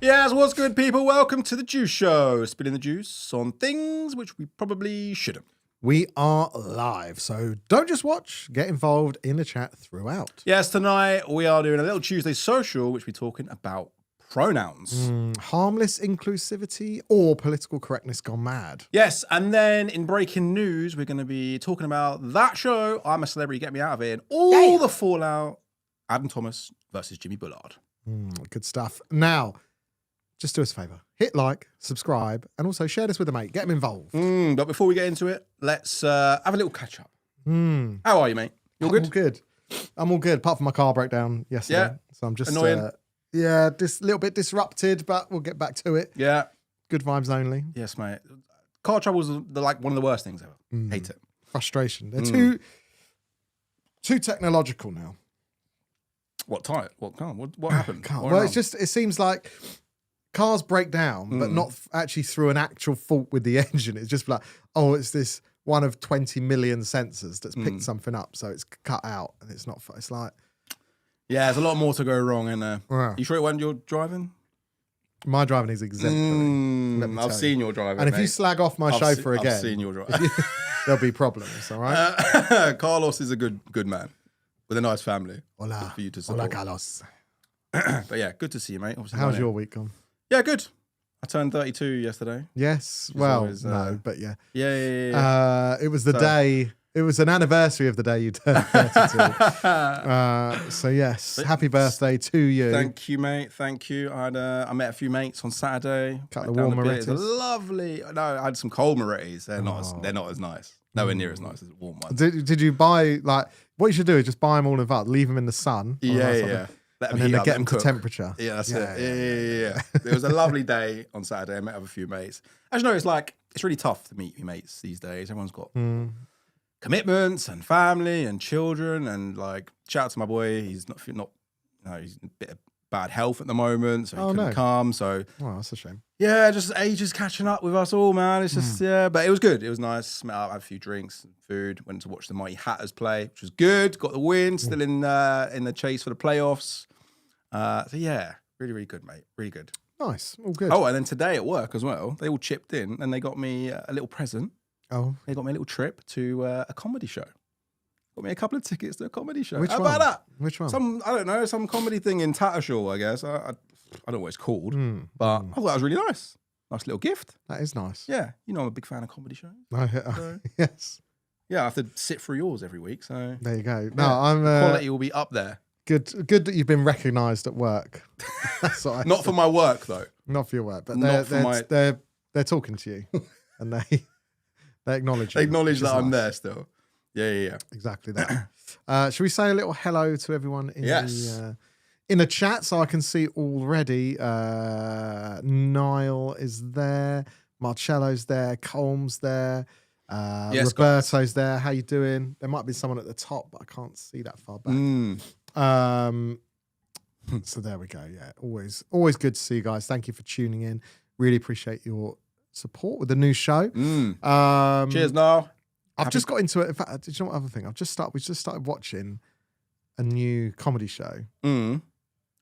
Yes, what's good, people? Welcome to the Juice Show. Spilling the juice on things which we probably shouldn't. We are live, so don't just watch, get involved in the chat throughout. Yes, tonight we are doing a little Tuesday social, which we're talking about pronouns. Harmless inclusivity or political correctness gone mad. Yes, and then in breaking news, we're going to be talking about that show, I'm a Celebrity, Get Me Out of Here, and all the fallout, Adam Thomas versus Jimmy Bullard. Good stuff. Now, just do us a favour. Hit like, subscribe, and also share this with a mate. Get them involved. But before we get into it, let's have a little catch up. How are you, mate? You all good? I'm all good. I'm all good, apart from my car breakdown yesterday. Yeah. So I'm just, annoying. Just a little bit disrupted, but we'll get back to it. Yeah. Good vibes only. Yes, mate. Car troubles are like one of the worst things ever. Hate it. Frustration. They're too technological now. What type? What car? What happened? Well, it seems like cars break down, but not actually through an actual fault with the engine. It's just like, oh, it's this one of 20 million sensors that's picked something up, so it's cut out, and it's not. It's like, yeah, there's a lot more to go wrong in there. You sure it wasn't your driving? My driving is exemplary. I've seen your driving, and if you slag off my chauffeur again, I've seen your driving. There'll be problems. All right. Carlos is a good man with a nice family. Hola, good for you to support. hola, Carlos. But yeah, good to see you, mate. Obviously, how's your week gone? Yeah, good. I turned 32 yestellday. Yes. Well, always, no, but yeah. Yeah. It was the day. It was an anniversary of the day you turned 32. So yes, happy birthday to you. Thank you, mate. Thank you. I met a few mates on Saturday. Couple of warm Morettis. It was lovely. No, I had some cold Morettis. They're not as nice. Nowhere near as nice as warm ones. Did you buy, like, what you should do is just buy them all in advance, leave them in the sun. Yeah. And then they get them to temperature. Yeah, that's it. Yeah. It was a lovely day on Saturday. I met up with a few mates. As you know, it's really tough to meet your mates these days. Everyone's got commitments and family and children, and like, shout out to my boy. He's he's in a bit of bad health at the moment, so he couldn't come. So, that's a shame. Yeah, just ages catching up with us all, man. It's just but it was good. It was nice. Met up, had a few drinks and food. Went to watch the Mighty Hatters play, which was good. Got the win. Still in the chase for the playoffs. So yeah, really, really good, mate. Really good. Nice. All good. Oh, and then today at work as well, they all chipped in and they got me a little present. Oh. They got me a little trip to a comedy show. Got me a couple of tickets to a comedy show. Which How one? about that? Which one? I don't know, some comedy thing in Tattersall, I guess. I don't know what it's called, but I thought that was really nice. Nice little gift. That is nice. Yeah, you know I'm a big fan of comedy shows. Yes. Yeah, I have to sit through yours every week, so there you go. Yeah, No, I'm quality will be up there. Good that you've been recognised at work. That's what Not for my work though. Not for your work, but they're talking to you, and they acknowledge you. They acknowledge that I'm there still. Yeah. Exactly that. Should we say a little hello to everyone in the chat, so I can see already? Niall is there, Marcello's there, Colm's there, Roberto's there. How you doing? There might be someone at the top, but I can't see that far back. So there we go. Yeah, always good to see you guys. Thank you for tuning in. Really appreciate your support with the new show. Cheers, Niall. I've just got into it. In fact, did you know what other thing? We just started watching a new comedy show. Cool.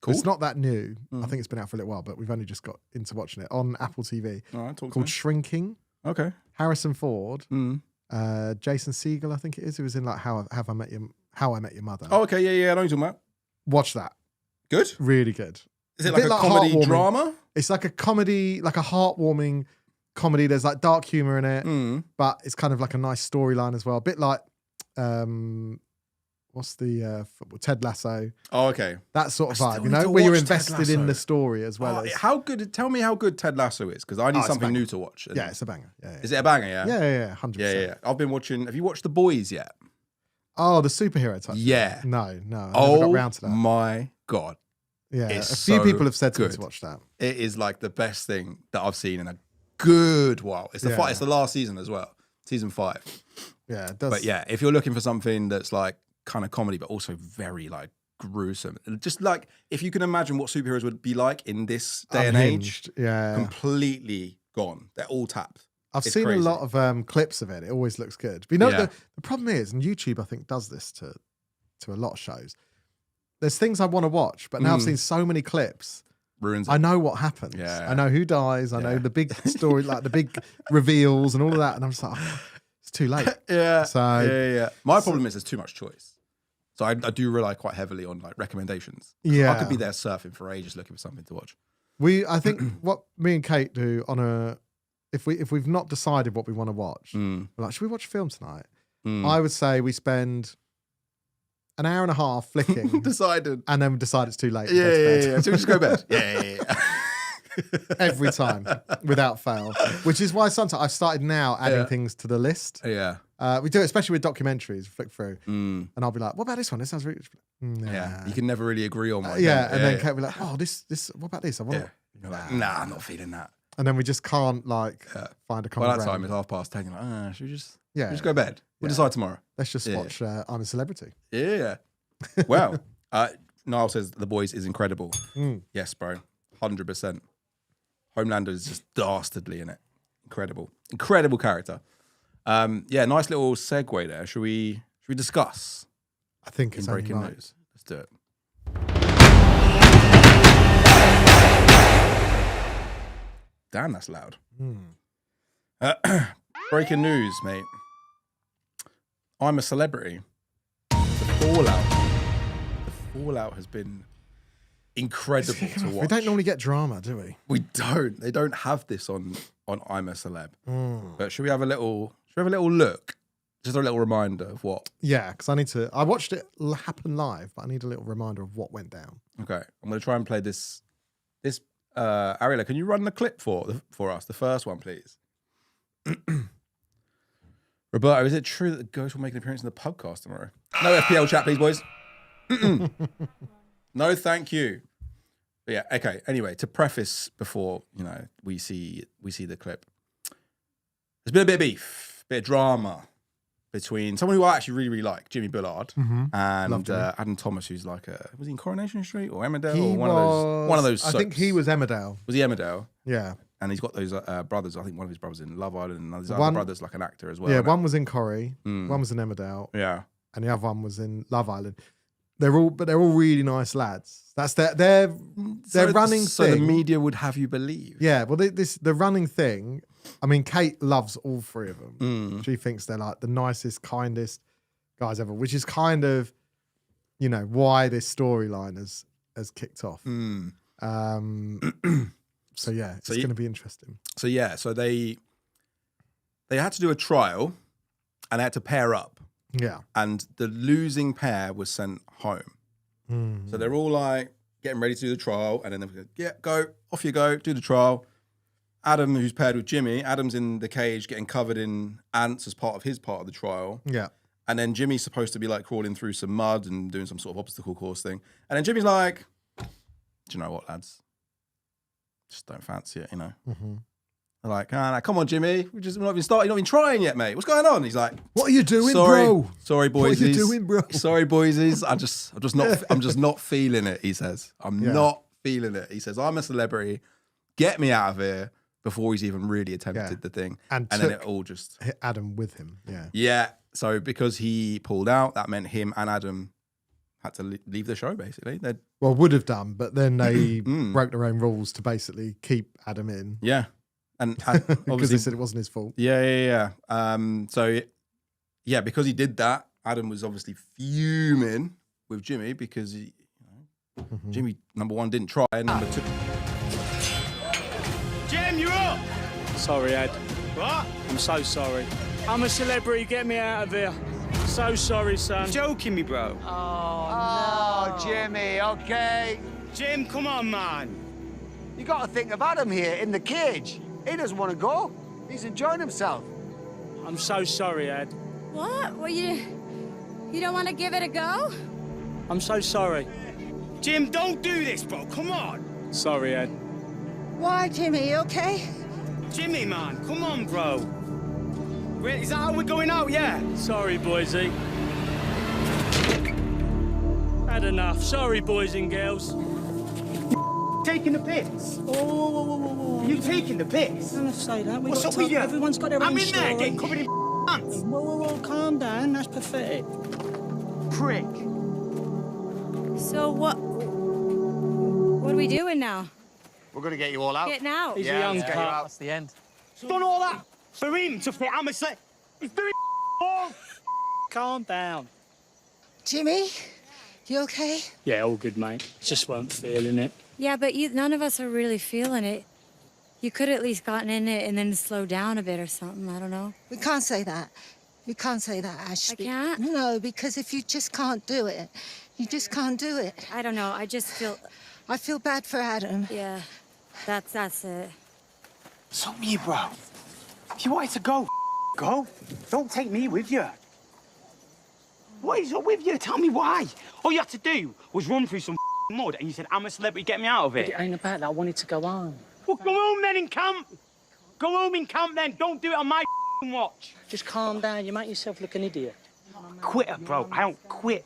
It's not that new. I think it's been out for a little while, but we've only just got into watching it on Apple TV. All right, called Shrinking. Okay. Harrison Ford, Jason Segel, I think it is. Who was in like How I Met Your Mother. Oh, okay. Yeah. I know what you're talking about. Watch that. Good. Really good. Is it like a comedy drama? It's like a comedy, like a heartwarming comedy. There's like dark humor in it, but it's kind of like a nice storyline as well. A bit like, what's the football? Ted Lasso. Oh, okay. That sort of vibe, you know, where you're invested in the story as well. How good? Tell me how good Ted Lasso is, because I need something new to watch. Yeah, it's a banger. Yeah. Is it a banger? Yeah. Yeah. 100%. Yeah. I've been watching. Have you watched The Boys yet? Oh, the superhero type. Yeah. No. I never got round to that. My God. Yeah. It's a few people have said to me good. to watch that. It is like the best thing that I've seen in a good while. It's it's the last season as well, season 5. Yeah, it does. But yeah, if you're looking for something that's like kind of comedy, but also very like gruesome, just like if you can imagine what superheroes would be like in this day and age, completely gone. They're all tapped. I've seen crazy. A lot of clips of it. It always looks good. But you know, the problem is, and YouTube I think does this to a lot of shows. There's things I want to watch, but now I've seen so many clips ruins it. I know what happens. Yeah. I know who dies. I know the big story, like the big reveals and all of that. And I'm just like, oh, it's too late. Yeah. So Yeah. My problem is there's too much choice. So I do rely quite heavily on like recommendations. Yeah. I could be there surfing for ages looking for something to watch. I think what me and Kate do if we've not decided what we want to watch, we're like, should we watch a film tonight? I would say we spend an hour and a half flicking. Decided. And then we decide it's too late. Yeah. So we just go to bed. Yeah. Every time, without fail. Which is why sometimes I've started now adding things to the list. Yeah. We do it, especially with documentaries, flick through. And I'll be like, what about this one? This sounds really... Nah. Yeah. You can never really agree on one. And then Kate will be like, oh, this, what about this? I want You're like, nah, I'm not feeling that. And then we just can't find a common Well, that ground. time it's 10:30. You're like, should we just go to bed? We'll Yeah. decide tomorrow. Let's just watch I'm a Celebrity. Yeah. Wow. Niall says The Boys is incredible. Yes, bro. 100%. Homelander is just dastardly in it. Incredible. Incredible character. Nice little segue there. Should we discuss I think in it's breaking only right. news? Let's do it. Damn, that's loud. Breaking news, mate. I'm a Celebrity. The fallout has been incredible to watch. We don't normally get drama, do we? We don't. They don't have this on I'm a Celeb. But should we have a little look? Just a little reminder of what. Yeah, because I watched it happen live, but I need a little reminder of what went down. Okay, I'm going to try and play this. Ariella, can you run the clip for us? The first one, please. Roberto, is it true that the Ghost will make an appearance in the podcast tomorrow? No FPL chat, please, boys. No, thank you. But yeah, okay. Anyway, to preface before we see the clip, there's been a bit of beef, bit of drama between someone who I actually really, really like, Jimmy Bullard, and Adam Thomas, who's like was he in Coronation Street or Emmerdale or one of those? I think he was Emmerdale. Was he Emmerdale? Yeah. And he's got those brothers. I think one of his brothers in Love Island, and his other brother's like an actor as well. Yeah, one was in Corrie, one was in Emmerdale. Yeah, and the other one was in Love Island. They're all really nice lads. That's their running thing. So the media would have you believe. Yeah, well, the running thing. I mean, Kate loves all three of them. She thinks they're like the nicest, kindest guys ever, which is kind of, why this storyline has kicked off. So yeah, it's going to be interesting. So they had to do a trial, and they had to pair up. Yeah, and the losing pair was sent home. So they're all like getting ready to do the trial, and then they're like, go, off you go, do the trial. Adam, who's paired with Jimmy, Adam's in the cage getting covered in ants as part of the trial. Yeah. And then Jimmy's supposed to be like crawling through some mud and doing some sort of obstacle course thing. And then Jimmy's like, do you know what, lads? Just don't fancy it, They're like, come on, Jimmy. We're not even started. You're not even trying yet, mate. What's going on? He's like, what are you doing, bro? Sorry, boysies. What are you doing, bro? Sorry, boysies. I'm just not feeling it, he says. I'm not feeling it. He says, I'm a Celebrity. Get me out of here before he's even really attempted the thing. And then it all just hit Adam with him. Yeah. Yeah. So because he pulled out, that meant him and Adam had to leave the show, basically. Would have done, but then they broke their own rules to basically keep Adam in. Yeah. And because they said it wasn't his fault. Yeah. Because he did that, Adam was obviously fuming with Jimmy because Jimmy, number one, didn't try, and number two... Jim, you're up! Sorry, Ed. What? I'm so sorry. I'm a Celebrity, get me out of here. So sorry, son. You're joking me, bro. Oh, Jimmy, okay. Jim, come on, man. You got to think of Adam here in the cage. He doesn't want to go. He's enjoying himself. I'm so sorry, Ed. What? Well, you don't want to give it a go? I'm so sorry. Jim, don't do this, bro. Come on. Sorry, Ed. Why, Jimmy, you okay? Jimmy, man, come on, bro. Is that how we're going out, yeah? Sorry, boysy. Had enough. Sorry, boys and girls. Taking the piss? Whoa. You taking the piss? Don't say that. What's up with you? Everyone's got their own I'm in there story. getting covered in ants. Whoa, calm down. That's pathetic. Prick. So what are we doing now? We're going to get you all out. Getting out. He's a young let's get you cut. out. That's the end. He's done all that for him to fit I'm a Celeb. He's doing all. Calm down. Jimmy, you okay? Yeah, all good, mate. Just weren't feeling it. Yeah, but none of us are really feeling it. You could at least gotten in it and then slow down a bit or something. I don't know. We can't say that. You can't say that, Ashley. I can't? No, because if you just can't do it, you just can't do it. I don't know. I just feel. I feel bad for Adam. Yeah, that's it. So me, bro. If you wanted to go, go. Don't take me with you. What is up with you? Tell me why. All you had to do was run through some mud and you said, I'm a celebrity, get me out of it. It ain't about that. I wanted to go home. Well, go home then in camp. Go home in camp then. Don't do it on my watch. Just calm down. You make yourself look an idiot. Quitter, bro. I don't quit.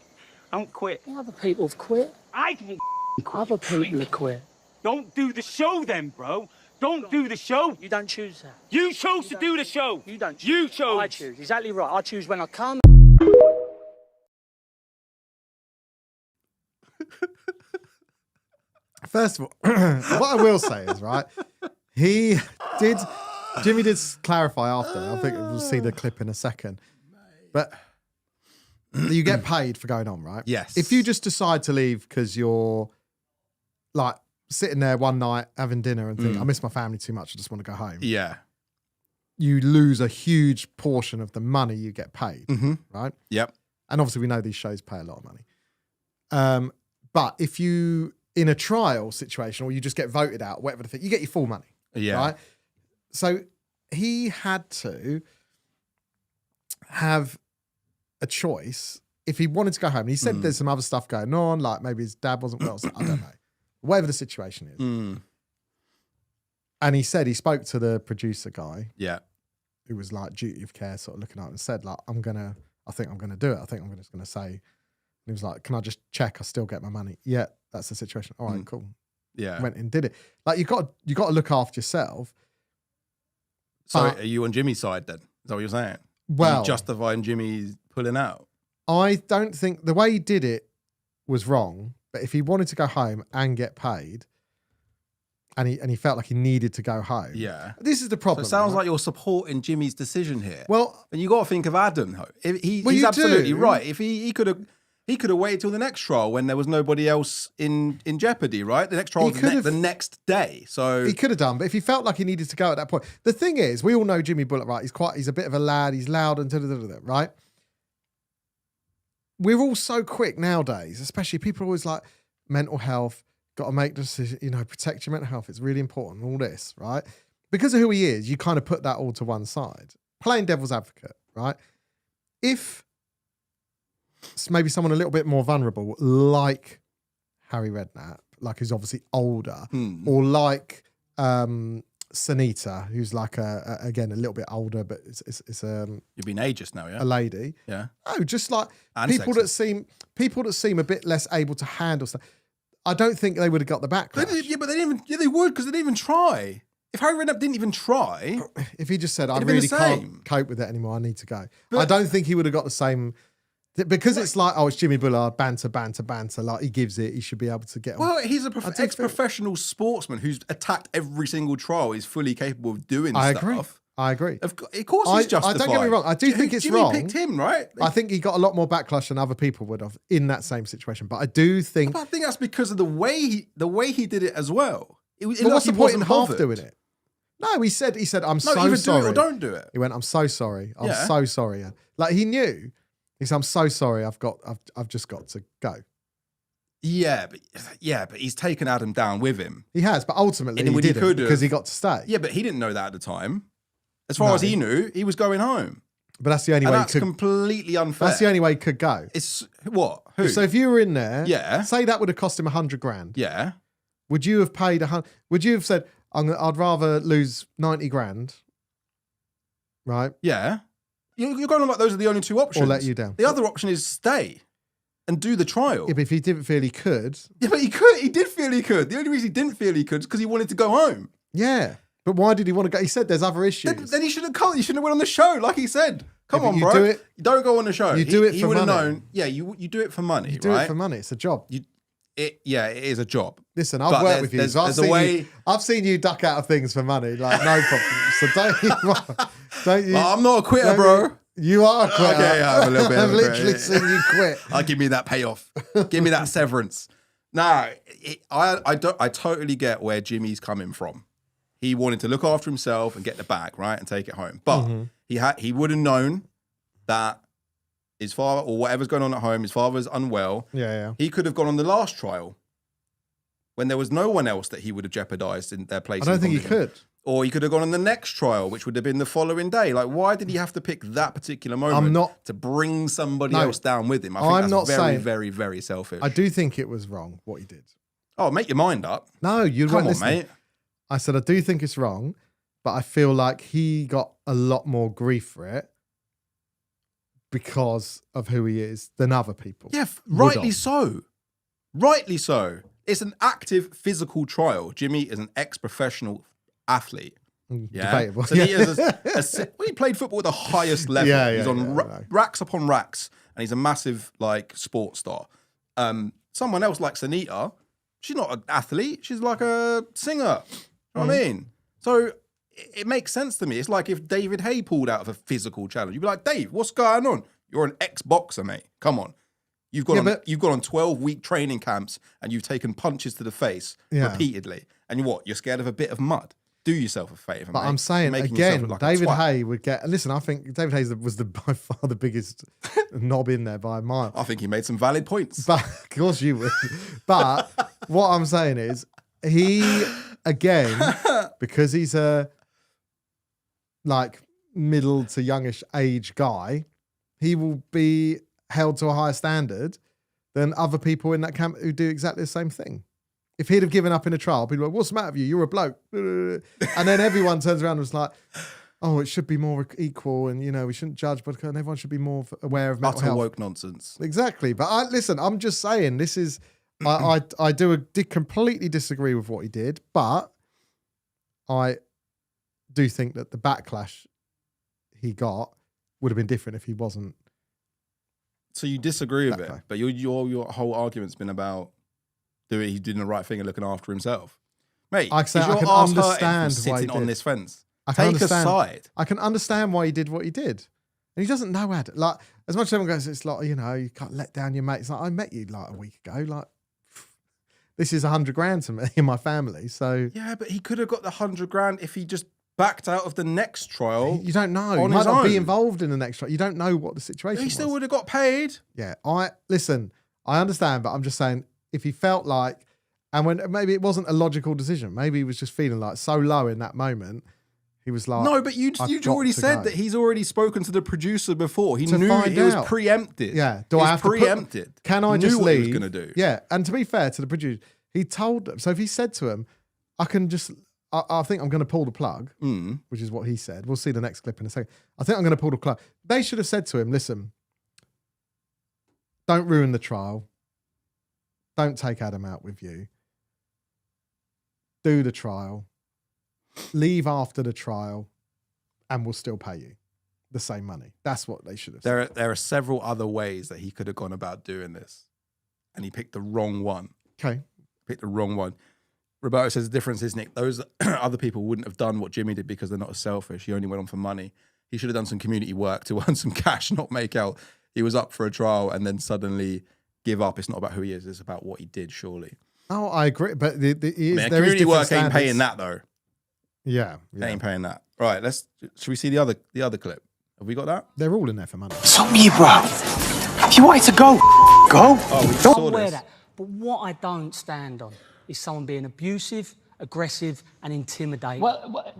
I don't quit. Other people have quit. I don't quit. Other people have quit. Don't do the show then, bro. Don't do the show. You don't choose that. You chose to do the show. You don't choose. You chose. I choose. Exactly right. I choose when I come. First of all, what I will say is, right, Jimmy did clarify after. I think we'll see the clip in a second. But you get paid for going on, right? Yes. If you just decide to leave because you're like sitting there one night having dinner and think, I miss my family too much, I just want to go home. Yeah. You lose a huge portion of the money you get paid, right? Yep. And obviously we know these shows pay a lot of money. But if you, in a trial situation, or you just get voted out, whatever the thing, you get your full money. Yeah. Right? So he had to have a choice if he wanted to go home. And he said there's some other stuff going on, like maybe his dad wasn't well, so I don't know. Whatever the situation is. And he said he spoke to the producer guy. Yeah. Who was like duty of care, sort of looking at it and said, like, I think I'm gonna do it. I think I'm just gonna say. And he was like, can I just check I still get my money? Yeah, that's the situation. All right, cool. Yeah. Went and did it. Like you got to look after yourself. So But- are you on Jimmy's side then? Is that what you're saying? Well, Are you justifying Jimmy pulling out? I don't think the way he did it was wrong. But if he wanted to go home and get paid, and he felt like he needed to go home, Yeah. this is the So problem. it sounds right? like you're supporting Jimmy's decision here. Well, And you got to think of Adam. Though. He's you absolutely do. right. If he could have waited till the next trial when there was nobody else in jeopardy, right? The next trial was the next day. So he could have done, but if he felt like he needed to go at that point, the thing is, we all know Jimmy Bullard, right? He's a bit of a lad. He's loud and right. We're all so quick nowadays, especially people are always like mental health. Got to make decisions, protect your mental health. It's really important. All this, right? Because of who he is, you kind of put that all to one side. Playing devil's advocate, right? If maybe someone a little bit more vulnerable, like Harry Redknapp, like who's obviously older, or like Sanita, who's like again a little bit older, but it's you've been ageist now, yeah? a lady. Yeah. Oh, just like And people sexist. that seem a bit less able to handle stuff. I don't think they would have got the backlash. But they didn't even. Yeah, they would because they didn't even try. If Harry Redknapp didn't even try, If he just said, I It'd have been really the can't same. cope with it anymore, I need to go. But- I don't think he would have got the same, because it's like, oh, it's Jimmy Bullard, banter, like he gives it, he should be able to get on. well, he's an do think- ex-professional sportsman who's attacked every single trial. He's fully capable of doing I stuff. agree. Of course, he's justified. don't get me wrong, I do think it's Jimmy wrong. picked him, right? I think he got a lot more backlash than other people would have in that same situation. But I do think, But I think that's because of the way he did it as well. It but what's the point in half bothered. doing it? No, he said, I'm No, so either sorry. do it or don't do it. He went, I'm so sorry. I'm Yeah. so sorry. Like he knew. He said, I'm so sorry. I've just got to go. Yeah, but he's taken Adam down with him. He has, but ultimately And he when he didn't could have- because he got to stay. Yeah, but he didn't know that at the time. As far No. as he knew, he was going home, But that's the only and way he that's could. completely unfair. That's the only way he could go. It's what? Who? So if you were in there, Yeah. say that would have cost him $100,000. yeah, Would you have paid Would you have said, I'd rather lose $90,000, right? yeah. You're going on like those are the only two options. Or let you down. The other option is stay and do the trial. If he didn't feel he could, Yeah, but he could. He did feel he could. The only reason he didn't feel he could is because he wanted to go home. yeah. But why did he want to go? He said there's other issues. Then he should have come. He shouldn't have went on the show, like he said. Come Yeah, but on, you bro. do it- You don't go on the show. you do it he for would have money. known. Yeah, you do it for money. You do right? it for money. It's a job. It is a job. Listen, I've But worked with you, so I've seen you duck out of things for money, like no problem. So don't you? I'm not a quitter, bro. You are a quitter. Okay, I'm a little bit. I've literally seen you quit. I'll give me that payoff. Give me that severance. No, I totally get where Jimmy's coming from. He wanted to look after himself and get the bag, right, and take it home. But he would have known that his father or whatever's going on at home, his father's unwell. Yeah. He could have gone on the last trial when there was no one else that he would have jeopardized in their place. I don't think he could. Or he could have gone on the next trial, which would have been the following day. Like, why did he have to pick that particular moment to bring somebody else down with him? I think that's very, very, very selfish. I do think it was wrong what he did. Oh, make your mind up. No, you Come weren't on, listening. mate. I said I do think it's wrong, but I feel like he got a lot more grief for it because of who he is than other people. Yeah, rightly so. Rightly so. It's an active physical trial. Jimmy is an ex-professional athlete. Yeah, Debatable. So he played football at the highest level. He's on racks upon racks, and he's a massive sports star. Someone else like Sanita, she's not an athlete. She's like a singer. You know what I mean? So it makes sense to me. It's like if David Hay pulled out of a physical challenge. You'd be like, Dave, what's going on? You're an ex-boxer, mate. Come on. You've gone on 12-week training camps and you've taken punches to the face repeatedly. And you're scared of a bit of mud. Do yourself a favour, But mate. I'm saying again, David Hay would get. Listen, I think David Hay was by far the biggest knob in there by a mile. I think he made some valid points. But of course you would. But what I'm saying is, he again, because he's a middle to youngish age guy, he will be held to a higher standard than other people in that camp who do exactly the same thing. If he'd have given up in a trial, people are like, what's the matter with you? You're a bloke. And then everyone turns around and was like, oh, it should be more equal and, we shouldn't judge, but everyone should be more aware of mental health. Woke nonsense. Exactly. But listen, I'm just saying this is, I did completely disagree with what he did, but I do think that the backlash he got would have been different if he wasn't. So you disagree with it, but your whole argument's been about he's doing the right thing and looking after himself. Mate, I can understand why sitting on this fence. Take a side. I can understand why he did what he did. And he doesn't know how to, as much as everyone goes, it's like, you can't let down your mate. It's like, I met you a week ago. This is 100 grand to me and my family. So yeah, but he could have got the 100 grand if he just backed out of the next trial. You don't know. He might not be involved in the next trial. You don't know what the situation was. He still would have got paid. Yeah, I understand, but I'm just saying, if he felt like, and when maybe it wasn't a logical decision, maybe he was just feeling so low in that moment, he was like, no, but you already said that he's already spoken to the producer before. He knew it was preempted. Yeah, do I have preempted? Can I just leave? What he was going to do. Yeah, and to be fair to the producer, he told them. So if he said to him, I think I'm going to pull the plug, which is what he said. We'll see the next clip in a second. I think I'm going to pull the plug. They should have said to him, listen, don't ruin the trial. Don't take Adam out with you. Do the trial. Leave after the trial, and we'll still pay you the same money. That's what they should have said. There are several other ways that he could have gone about doing this, and he picked the wrong one. Okay. Picked the wrong one. Roberto says the difference is, Nick, those other people wouldn't have done what Jimmy did because they're not as selfish. He only went on for money. He should have done some community work to earn some cash, not make out he was up for a trial and then suddenly give up. It's not about who he is, it's about what he did, surely. Oh, I agree. But community work ain't paying that, though. Yeah. They ain't paying that. Right, should we see the other clip? Have we got that? They're all in there for money. It's on me, bro. If you wanted to go, go. Oh, we saw this. But what I don't stand on is someone being abusive, aggressive, and intimidating.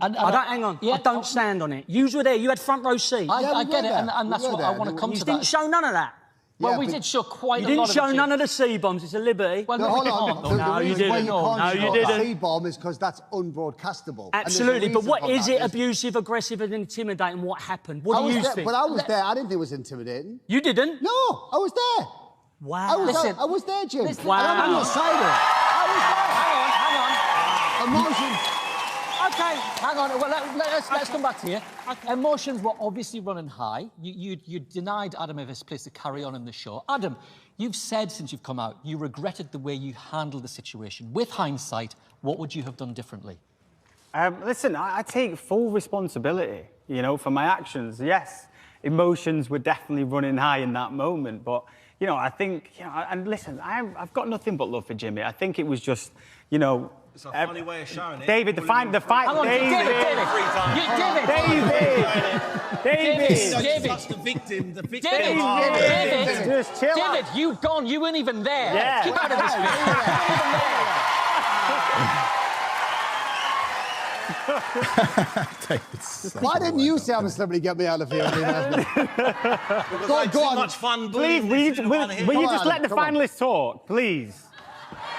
Hang on. Yeah, I don't stand on it. You were there. You had front row seat. I get it, and that's what I want to come to. You didn't show none of that. Well, we did show quite a lot of You didn't show none of the C-bombs. It's a liberty. Well, no, hold on. No, you didn't. No, you didn't. C-bomb is because that's unbroadcastable. Absolutely, but what is it? Abusive, aggressive, and intimidating? What happened? What do you think? But I was there. I didn't think it was intimidating. You didn't? No, I was there. Wow. I was there, Jim. Wow. I'm on your side of it. I was there. Hang on. Emotion. Okay, hang on. Well, let's come back to you. Emotions were obviously running high. You denied Adam of his place to carry on in the show. Adam, you've said since you've come out, you regretted the way you handled the situation. With hindsight, what would you have done differently? Listen, I take full responsibility, you know, for my actions. Yes, emotions were definitely running high in that moment, but, you know, I think, you know, and listen, I've got nothing but love for Jimmy. I think it was just, you know... It's a funny way of showing it. David, the fight... David! That's the victim. David! Just chill out. David, you'd gone. You weren't even there. Yeah. Keep out of this bit. Why didn't you say I'm a celebrity? Get me out of here. Go on. Much fun. Please, will you just let the finalists talk, please?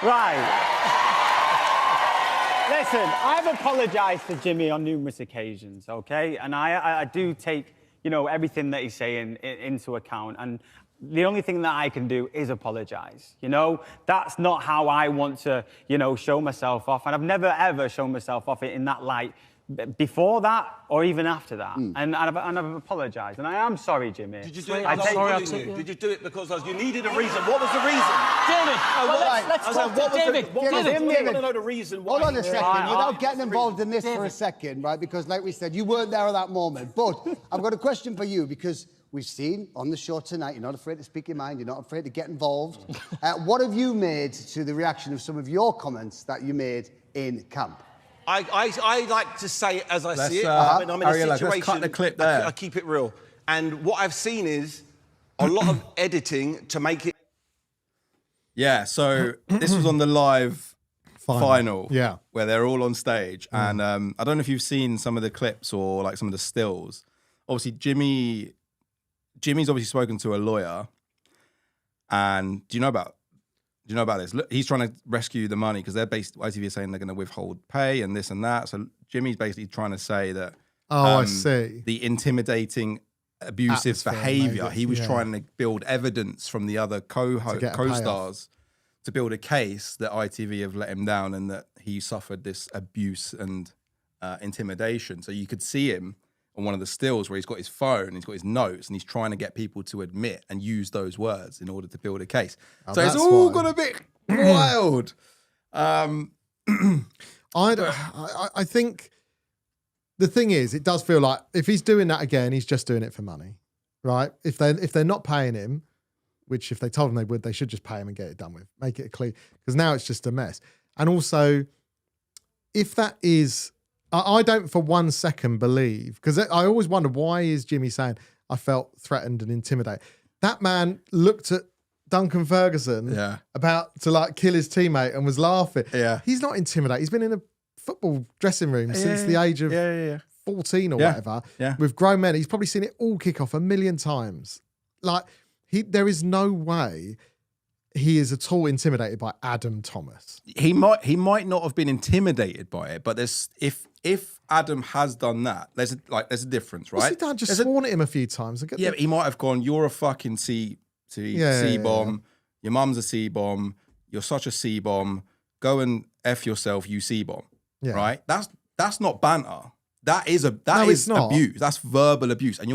Right. Listen, I've apologised to Jimmy on numerous occasions, okay? And I do take, you know, everything that he's saying into account. And the only thing that I can do is apologise, you know? That's not how I want to, you know, show myself off. And I've never, ever shown myself off in that light before that or even after that. And I've apologised. And I am sorry, Jimmy. Did you do it? Did you do it because you needed a reason? What was the reason? David, let's talk to David. I want to know the reason why. Hold on a second, without getting involved in this for a second, right? Because like we said, you weren't there at that moment. But I've got a question for you because we've seen on the show tonight, you're not afraid to speak your mind, you're not afraid to get involved. What have you made to the reaction of some of your comments that you made in camp? I like to say it as I see it. When I'm in a situation. Let's cut the clip there. I keep it real. And what I've seen is a lot of editing to make it. Yeah, so this was on the live final. Yeah. Where they're all on stage. And I don't know if you've seen some of the clips or like some of the stills. Obviously, Jimmy's obviously spoken to a lawyer. And do you know about this? Look, he's trying to rescue the money because they're ITV is saying they're going to withhold pay and this and that. So Jimmy's basically trying to say that I see. The intimidating, abusive behaviour. He was trying to build evidence from the other co-stars to build a case that ITV have let him down and that he suffered this abuse and intimidation. So you could see him on one of the stills where he's got his phone, he's got his notes, and he's trying to get people to admit and use those words in order to build a case. So it's all got a bit wild. I think the thing is, it does feel like if he's doing that again, he's just doing it for money, right? If they're not paying him, which if they told him they would, they should just pay him and get it done with, make it clear. Because now it's just a mess. And also, if that is... I don't for 1 second believe, because I always wonder, why is Jimmy saying, I felt threatened and intimidated? That man looked at Duncan Ferguson about to like kill his teammate and was laughing. Yeah. He's not intimidated. He's been in a football dressing room since the age of 14 or whatever with grown men. He's probably seen it all kick off a million times. Like, there is no way he is at all intimidated by Adam Thomas. He might not have been intimidated by it, but there's if Adam has done that, there's a difference, right? What's he done? Just sworn at him a few times. But he might have gone, you're a fucking C-bomb. Your mum's a C-bomb. You're such a C-bomb. Go and F yourself, you C-bomb. Yeah. Right? That's not banter. That is abuse. That's verbal abuse. And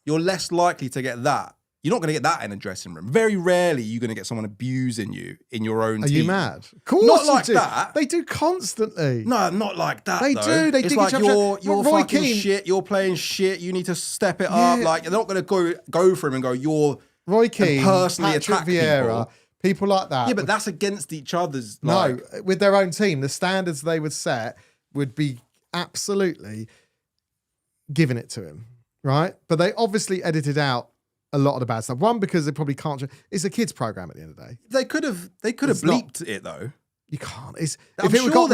you're less likely to get that. You're not going to get that in a dressing room. Very rarely are you going to get someone abusing you in your own team. Are you mad? Of course not like that. They do constantly. No, not like that. They do. They dig like each other. you're fucking shit. You're playing shit. You need to step it up. Like, they're not going to go for him and go, you're Roy Keane, personally Patrick attack Vieira, people like that. Yeah, but that's against each other's. No, with their own team, the standards they would set would be absolutely giving it to him, right? But they obviously edited out a lot of the bad stuff. One, because they probably can't. It's a kids program at the end of the day. They could have bleeped it though. You can't. If it got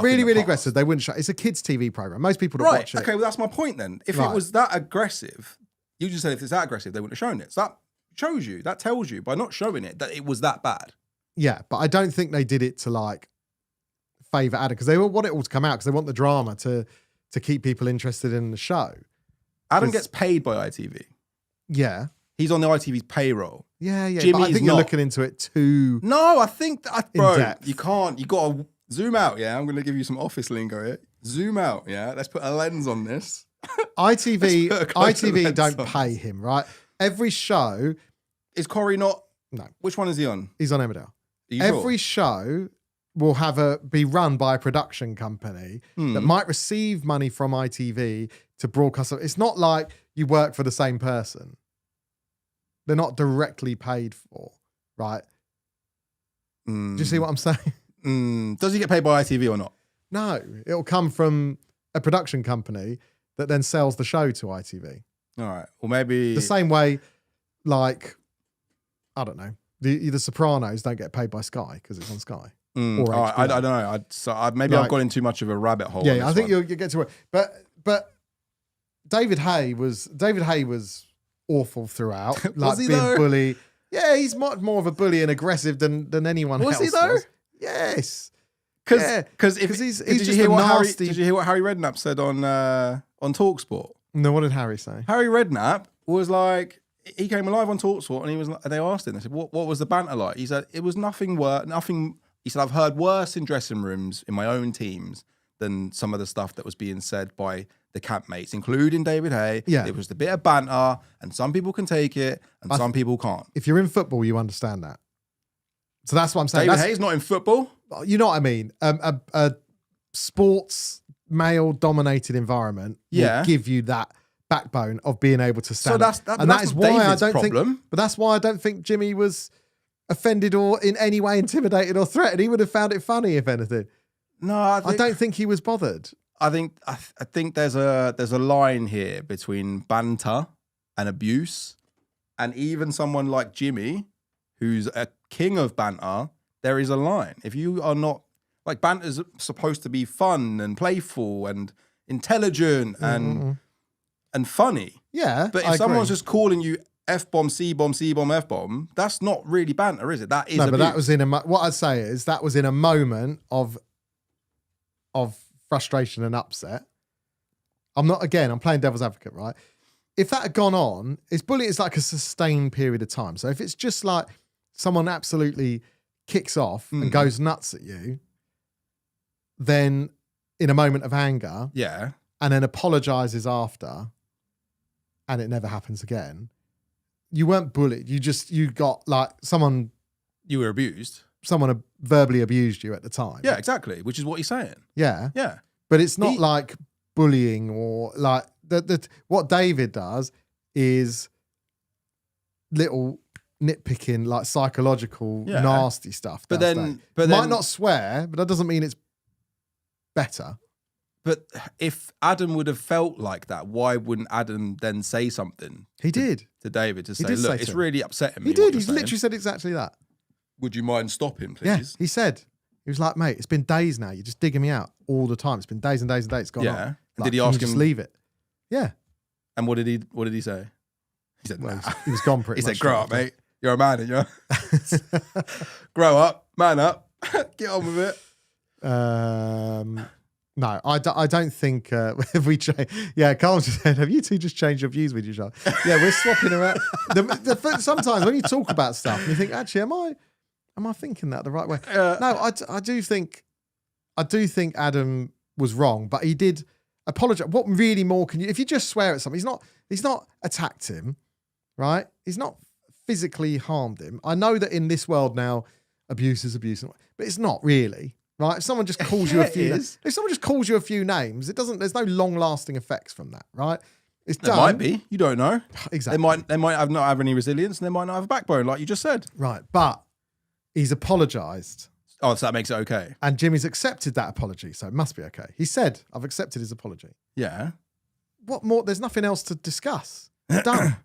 really aggressive, they wouldn't show. It's a kids' TV program. Most people don't watch it. Okay, well that's my point then. If it was that aggressive, you just said if it's that aggressive, they wouldn't have shown it. So that shows you, that tells you by not showing it that it was that bad. Yeah, but I don't think they did it to like favour Adam, because they want it all to come out because they want the drama to keep people interested in the show. Adam gets paid by ITV. Yeah. He's on the ITV's payroll. Yeah. Jimmy but I think you're looking into it too. No, I think bro, depth. you can't. You got to Zoom out, yeah. I'm going to give you some office lingo here. Zoom out, yeah. Let's put a lens on this. ITV don't pay him, right? Every show... Is Corey not... No. Which one is he on? He's on Emmerdale. Sure? Every show will be run by a production company that might receive money from ITV to broadcast. It's not like you work for the same person. They're not directly paid for, right? Do you see what I'm saying? Does he get paid by ITV or not? No, it'll come from a production company that then sells the show to ITV. All right. Well, maybe... The same way, like, I don't know, the Sopranos don't get paid by Sky because it's on Sky. Or all right, I don't know. Maybe I've gone in too much of a rabbit hole. Yeah, I think you'll get to it. But David Hay was awful throughout. Like Was he being though? bully. Yeah, he's much more of a bully and aggressive than anyone else. Was he though? Yes. Because he's did just you hear a what nasty... Did you hear what Harry Redknapp said on TalkSport? No, what did Harry say? Harry Redknapp was like, he came alive on TalkSport, and he was. They asked him. They said, "What was the banter like?" He said, "It was nothing worse. Nothing." He said, "I've heard worse in dressing rooms in my own teams than some of the stuff that was being said by the campmates, including David Hay. Yeah. It was the bit of banter, and some people can take it, and some people can't." If you're in football, you understand that. So that's what I'm saying. David Hay's not in football. You know what I mean? A sports male-dominated environment will give you that backbone of being able to stand. So that is why David's I don't think. But that's why I don't think Jimmy was offended or in any way intimidated or threatened. He would have found it funny, if anything. No, I don't think he was bothered. I think there's a line here between banter and abuse, and even someone like Jimmy, who's a king of banter, there is a line. If you are not, like, banter's supposed to be fun and playful and intelligent and funny. Yeah, but if someone's just calling you F-bomb, C-bomb, C-bomb, F-bomb, that's not really banter, is it? That is abuse. But that was in what I'd say is that was in a moment of frustration and upset. I'm playing devil's advocate, right? If that had gone on, bullying is like a sustained period of time. So if it's just like someone absolutely kicks off and goes nuts at you, then in a moment of anger, and then apologizes after, and it never happens again, you weren't bullied. You got like someone. You were abused. Someone verbally abused you at the time. Yeah, exactly. Which is what he's saying. Yeah. Yeah. But it's not like bullying or like what David does is little nitpicking, like psychological, nasty stuff. But then might not swear, but that doesn't mean it's better. But if Adam would have felt like that, why wouldn't Adam then say something? He did to David to say, "Look, it's really upsetting me." He did. He's literally said exactly that. Would you mind stopping, please? Yeah, he said. He was like, "Mate, it's been days now. You're just digging me out all the time. It's been days and days and days. It's gone on." And like, did he ask him? Just leave it. Yeah. And what did he say? He said, well, he was gone pretty much. He said, "Grow up, mate. You're a man, and you're grow up, man up, get on with it." No, I don't think if we change. Yeah, Carl just said, "Have you two just changed your views with each other?" Yeah, we're swapping around. Sometimes when you talk about stuff, you think, actually, am I thinking that the right way? No, I do think Adam was wrong, but he did apologize. What really more can you? If you just swear at something, he's not attacked him, right? He's not physically harmed him. I know that in this world now, abuse is abuse, but it's not really. Right? If someone just calls you a few names, there's no long-lasting effects from that, right? It's done. There might be. You don't know. Exactly. They might not have any resilience, and they might not have a backbone, like you just said. Right. But he's apologized. Oh, so that makes it okay. And Jimmy's accepted that apology, so it must be okay. He said, "I've accepted his apology." Yeah. What more? There's nothing else to discuss. It's done.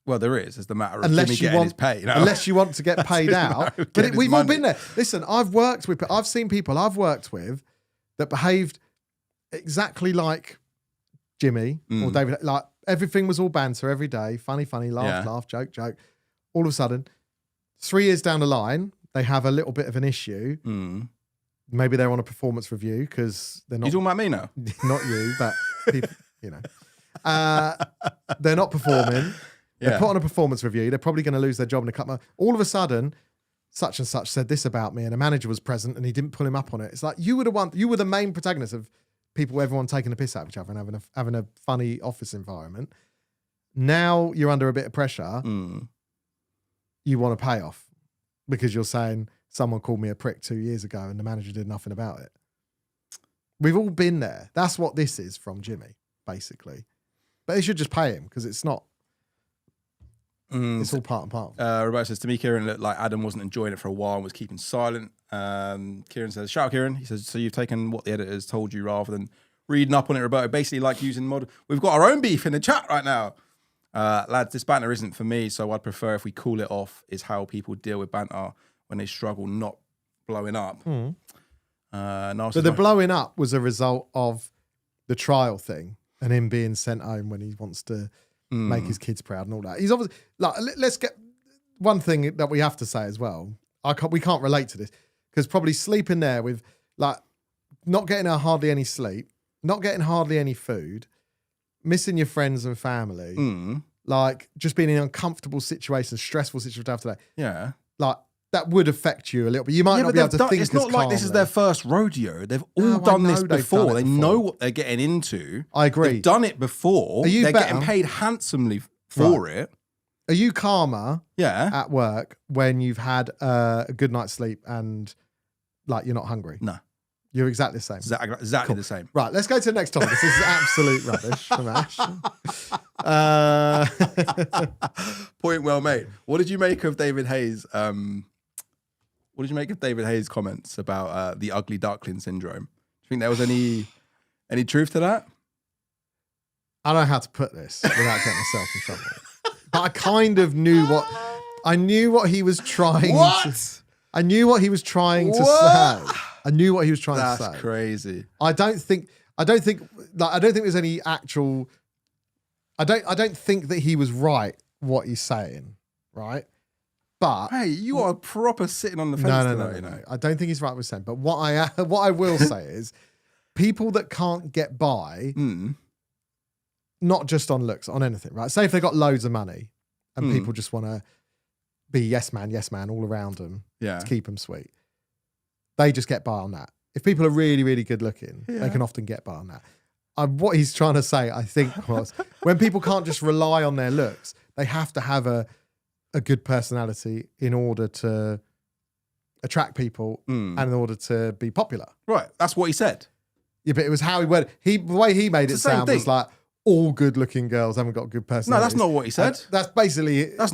Well, there is. It's the matter of Jimmy getting his pay. You know? Unless you want to get paid out. But we've all been there. Listen, I've seen people I've worked with that behaved exactly like Jimmy or David. Like everything was all banter every day. Funny, laugh, joke. All of a sudden, 3 years down the line, they have a little bit of an issue. Maybe they're on a performance review because they're not. You talking about me now? Not you, but people, they're not performing. They're put on a performance review. They're probably going to lose their job in a couple of months. All of a sudden, such and such said this about me and a manager was present and he didn't pull him up on it. It's like you were the main protagonist of everyone taking a piss out of each other and having a funny office environment. Now you're under a bit of pressure. You want a payoff because you're saying someone called me a prick 2 years ago and the manager did nothing about it. We've all been there. That's what this is from Jimmy, basically. But they should just pay him because it's not. It's all part and part. Roberto says, to me, Kieran looked like Adam wasn't enjoying it for a while and was keeping silent. Kieran says, shout out Kieran. He says, so you've taken what the editors told you rather than reading up on it, Roberto. Basically like using mod. We've got our own beef in the chat right now. Lads, this banter isn't for me, so I'd prefer if we call it off is how people deal with banter when they struggle not blowing up. So the blowing up was a result of the trial thing and him being sent home when he wants to make his kids proud and all that. He's obviously like, let's get one thing that we have to say as well. We can't relate to this because probably sleeping there with like not getting hardly any sleep, not getting hardly any food, missing your friends and family, like just being in uncomfortable situations, stressful situations after that. Yeah. Like that would affect you a little bit. You might not be able to think it's not like this is their first rodeo. They've all done this before. They know what they're getting into. I agree. They've done it before. They're getting paid handsomely for it. Are you calmer at work when you've had a good night's sleep and like you're not hungry? No. You're exactly the same. Exactly the same. Right, let's go to the next topic. This is absolute rubbish from Ash. Point well made. What did you make of David Hayes? What did you make of David Hayes' comments about the ugly duckling syndrome? Do you think there was any truth to that? I don't know how to put this without getting myself in trouble. But I kind of knew what he was trying I knew what he was trying to say. I knew what he was trying to say. That's crazy. I don't think there's any actual I don't think that he was right what he's saying, right? But hey, you are proper sitting on the fence. No. I don't think he's right what he's saying. But what I will say is people that can't get by, not just on looks, on anything, right? Say if they got loads of money and people just want to be yes man all around them to keep them sweet. They just get by on that. If people are really, really good looking, they can often get by on that. What he's trying to say, I think, was when people can't just rely on their looks, they have to have a good personality in order to attract people and in order to be popular. Right. That's what he said. Yeah, but it was how he worded it. The way he made it sound was like all good-looking girls haven't got good personalities. No, that's not what he said. That's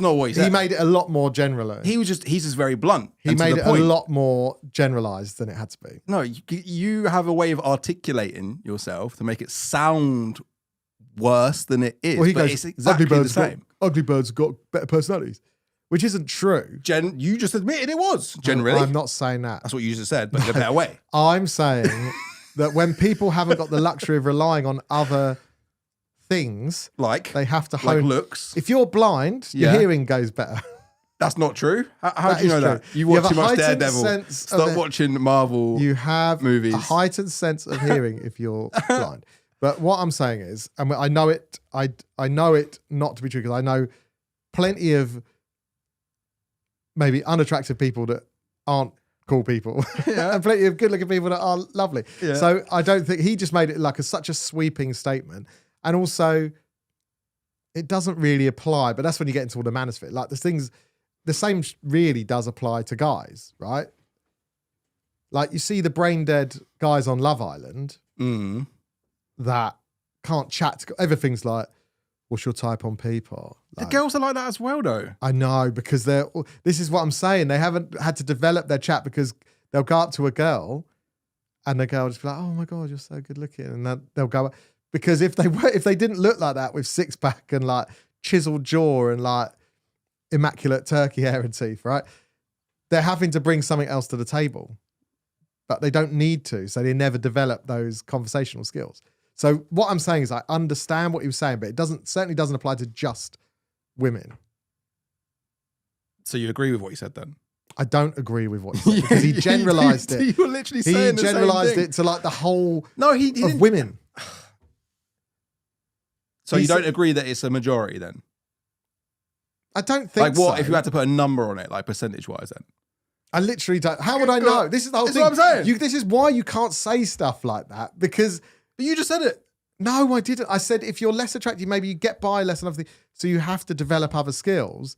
not what he said. He made it a lot more general. He's just very blunt. He made it a lot more generalized than it had to be. No, you have a way of articulating yourself to make it sound worse than it is. Well, he but goes, it's exactly the same. Ugly birds have got better personalities, which isn't true. You just admitted it was, generally. I'm not saying that. That's what you just said, but in a better way. I'm saying that when people haven't got the luxury of relying on other things, they have to hone looks. If you're blind, your hearing goes better. That's not true. How do you know that? You watch too much Daredevil. Stop watching Marvel movies. You have a heightened sense of hearing if you're blind. But what I'm saying is, and I know it, I know it not to be true because I know plenty of maybe unattractive people that aren't cool people, and plenty of good-looking people that are lovely. Yeah. So I don't think he just made it like such a sweeping statement, and also it doesn't really apply. But that's when you get into all the manosphere. Like the same really does apply to guys, right? Like you see the brain dead guys on Love Island. That can't chat. Everything's like, what's your type on people? Like, the girls are like that as well, though. I know, because this is what I'm saying. They haven't had to develop their chat because they'll go up to a girl and the girl will just be like, oh my God, you're so good looking. And they'll go, because if they didn't look like that with six pack and like chiseled jaw and like immaculate turkey hair and teeth, right? They're having to bring something else to the table, but they don't need to. So they never develop those conversational skills. So what I'm saying is I understand what he was saying, but it certainly doesn't apply to just women. So you agree with what he said then? I don't agree with what he said because he generalized it. You were literally saying the same thing. He generalized it to like the whole of women. So you don't agree that it's a majority then? I don't think like what so. if you had to put a number on it, like percentage-wise then? I literally don't. How would I know? This is the whole thing. That's what I'm saying. This is why you can't say stuff like that, because... But you just said it. No, I didn't. I said if you're less attractive, maybe you get by less enough. So you have to develop other skills.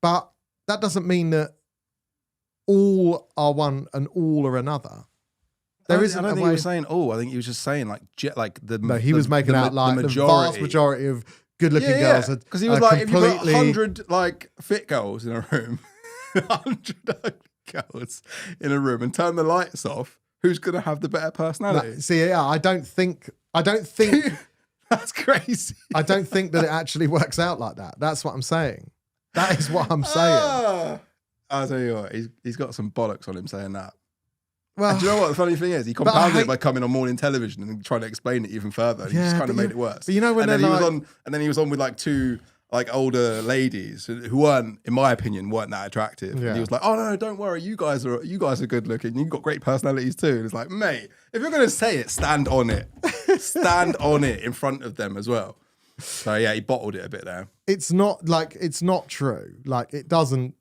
But that doesn't mean that all are one and all are another. I don't think he was saying all. I think he was just saying like the. No, he was making out like the vast majority of good-looking girls. Because he was like, if you've got 100 like fit girls in a room, 100 girls in a room, and turn the lights off, who's gonna have the better personality? I don't think that's crazy. I don't think that it actually works out like that. That's what I'm saying. That is what I'm saying. I'll tell you what, he's got some bollocks on him saying that. Well, and do you know what the funny thing is? He compounded it by coming on morning television and trying to explain it even further. And he just kind of made it worse. But you know when and then he was on with like two like older ladies who weren't, in my opinion, weren't that attractive. Yeah. And he was like, "Oh no, don't worry, you guys are good looking. You've got great personalities too." And it's like, mate, if you're gonna say it, stand on it. Stand on it in front of them as well. So yeah, he bottled it a bit there. It's not true. Like it doesn't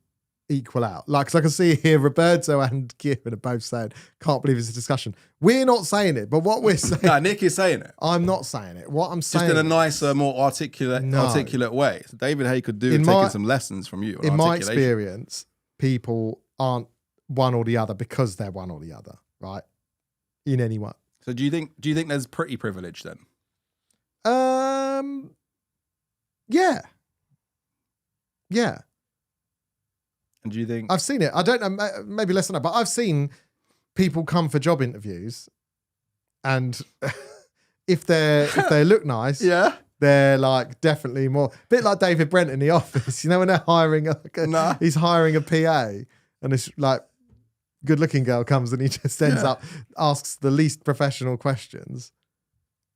equal out. Like, cause I can see here Roberto and Kieran are both saying, "Can't believe it's a discussion." We're not saying it, but what we're saying. No, Nick is saying it. I'm not saying it. What I'm saying, just in a nicer, more articulate way. So David Hay could do taking some lessons from you. In my experience, people aren't one or the other because they're one or the other, right? In any way. So do you think there's pretty privilege then? Yeah. And do you think I've seen it? I don't know, maybe less than that, but I've seen people come for job interviews, and if they look nice, they're like definitely more bit like David Brent in The Office. You know when they're hiring he's hiring a PA, and this like good-looking girl comes and he just ends up asks the least professional questions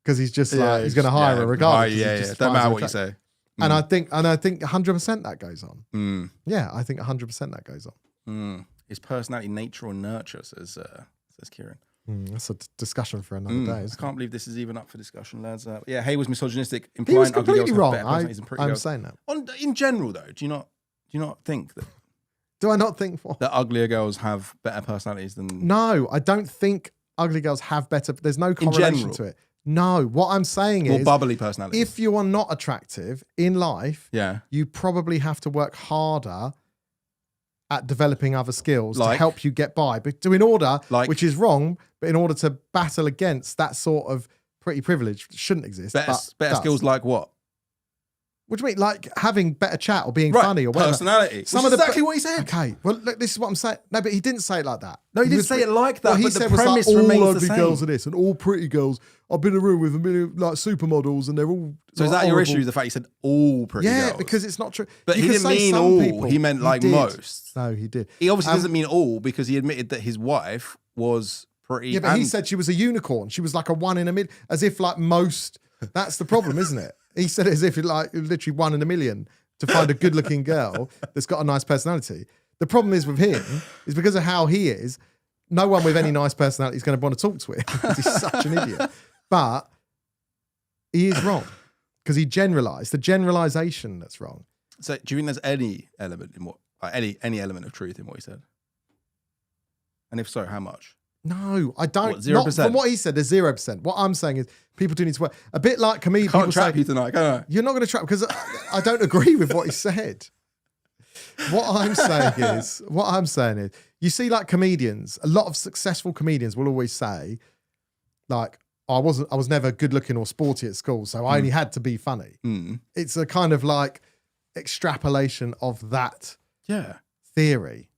because he's just like he's going to hire her regardless. Don't matter what you say. And I think 100% that goes on. Yeah, I think 100% that goes on. Is personality nature or nurture, says Kieran. That's a discussion for another day. I can't believe this is even up for discussion, lads. Yeah, Hay was misogynistic, implying he was completely wrong. I'm saying that. In general, though, do you not think that? Do I not think that uglier girls have better personalities than? No, I don't think ugly girls have better. There's no correlation to it. No, what I'm saying is more bubbly personality. If you are not attractive in life, you probably have to work harder at developing other skills to help you get by. But which is wrong, but in order to battle against that sort of pretty privilege, shouldn't exist. Better skills like what? What do you mean? Like having better chat or being funny or whatever. Personality. Exactly what he said. Okay. Well, look, this is what I'm saying. No, but he didn't say it like that. No, he didn't say it like that. What he but said the was premise like, all remains ugly the same. girls are this and all pretty girls. I've been in a room with a million like supermodels and they're all. So is that your issue? The fact he said all pretty girls? Yeah, because it's not true. But he didn't mean all. People. He meant like most. No, he did. He obviously doesn't mean all because he admitted that his wife was pretty. Yeah, but he said she was a unicorn. She was like a 1 in a million, as if like most. That's the problem, isn't it? He said it as if it like literally 1 in a million to find a good-looking girl that's got a nice personality. The problem is with him is because of how he is. No one with any nice personality is going to want to talk to him because he's such an idiot. But he is wrong because he generalised. The generalisation that's wrong. So, do you think there's any element in what any element of truth in what he said? And if so, how much? No, I don't. What, 0%? From what he said, there's 0%. What I'm saying is people do need to work. A bit like comedians. Can't trap you tonight, can I? You're not going to trap because I don't agree with what he said. What I'm saying is, you see like comedians, a lot of successful comedians will always say, like, I was never good looking or sporty at school, so I only had to be funny. It's a kind of like extrapolation of that theory.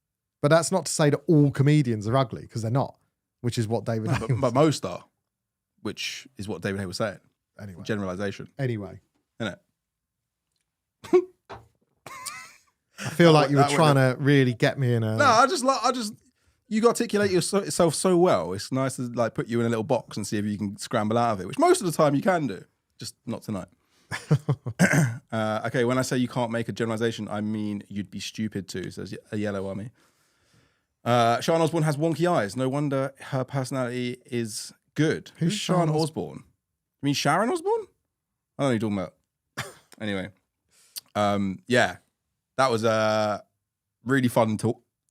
But that's not to say that all comedians are ugly, because they're not, which is what David Hay but most are, which is what David Hay was saying. Anyway. Generalization. Anyway. Isn't it? I feel like you were trying to really get me in a... No, I just you articulate yourself so well. It's nice to like put you in a little box and see if you can scramble out of it, which most of the time you can do, just not tonight. Okay, when I say you can't make a generalization, I mean you'd be stupid too, says a yellow army. Sharon Osbourne has wonky eyes. No wonder her personality is good. Who's Sharon Osbourne? You mean Sharon Osbourne? I don't know what you're talking about. Anyway. Yeah. That was really fun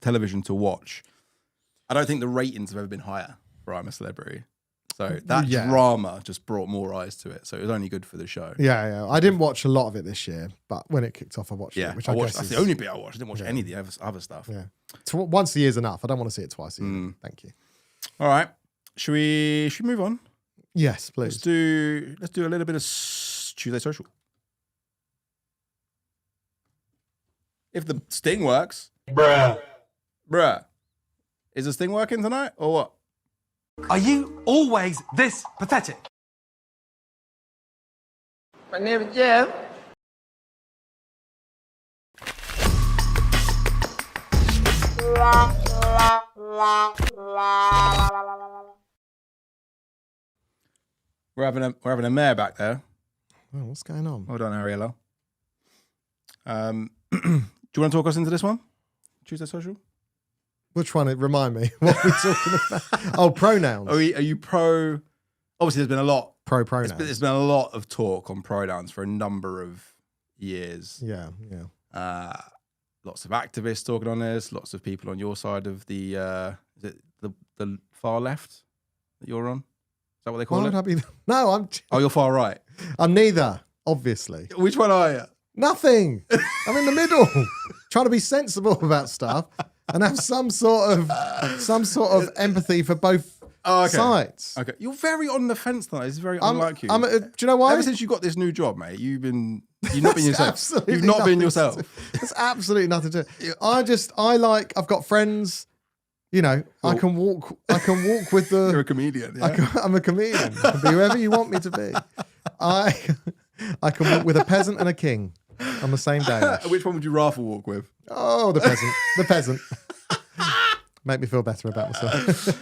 television to watch. I don't think the ratings have ever been higher for I'm a Celebrity. So that drama just brought more eyes to it. So it was only good for the show. Yeah. I didn't watch a lot of it this year, but when it kicked off, I watched it. Which I guess that's is the only bit I watched. I didn't watch any of the other stuff. Yeah. Once a year is enough. I don't want to see it twice a year. Thank you. All right. Should we move on? Yes, please. Let's do a little bit of Tuesday Social. If the sting works. Bruh. Is the sting working tonight or what? Are you always this pathetic? My name is Jeff. We're having a mare back there. Oh, what's going on? Hold on, Ariella. Do you want to talk us into this one? Tuesday Social? Which one? Remind me. What are we talking about? Oh, pronouns. Are you pro? Obviously, there's been a lot. Pro pronouns. There's been a lot of talk on pronouns for a number of years. Yeah. Lots of activists talking on this. Lots of people on your side of the is it the far left that you're on? Is that what they call it? No, I'm. Oh, you're far right. I'm neither. Obviously. Which one are you? Nothing. I'm in the middle, trying to be sensible about stuff and have some sort of empathy for both sides. Okay, you're very on the fence tonight. It's very unlike you. Do you know why? Ever since you got this new job, mate, you've not been yourself. Absolutely You've not been yourself. There's absolutely nothing to it. I've got friends. You know, I can walk with the. You're a comedian. Yeah? I'm a comedian. I can be whoever you want me to be. I can walk with a peasant and a king on the same day. Which one would you rather walk with? Oh, the peasant. The peasant. Make me feel better about myself.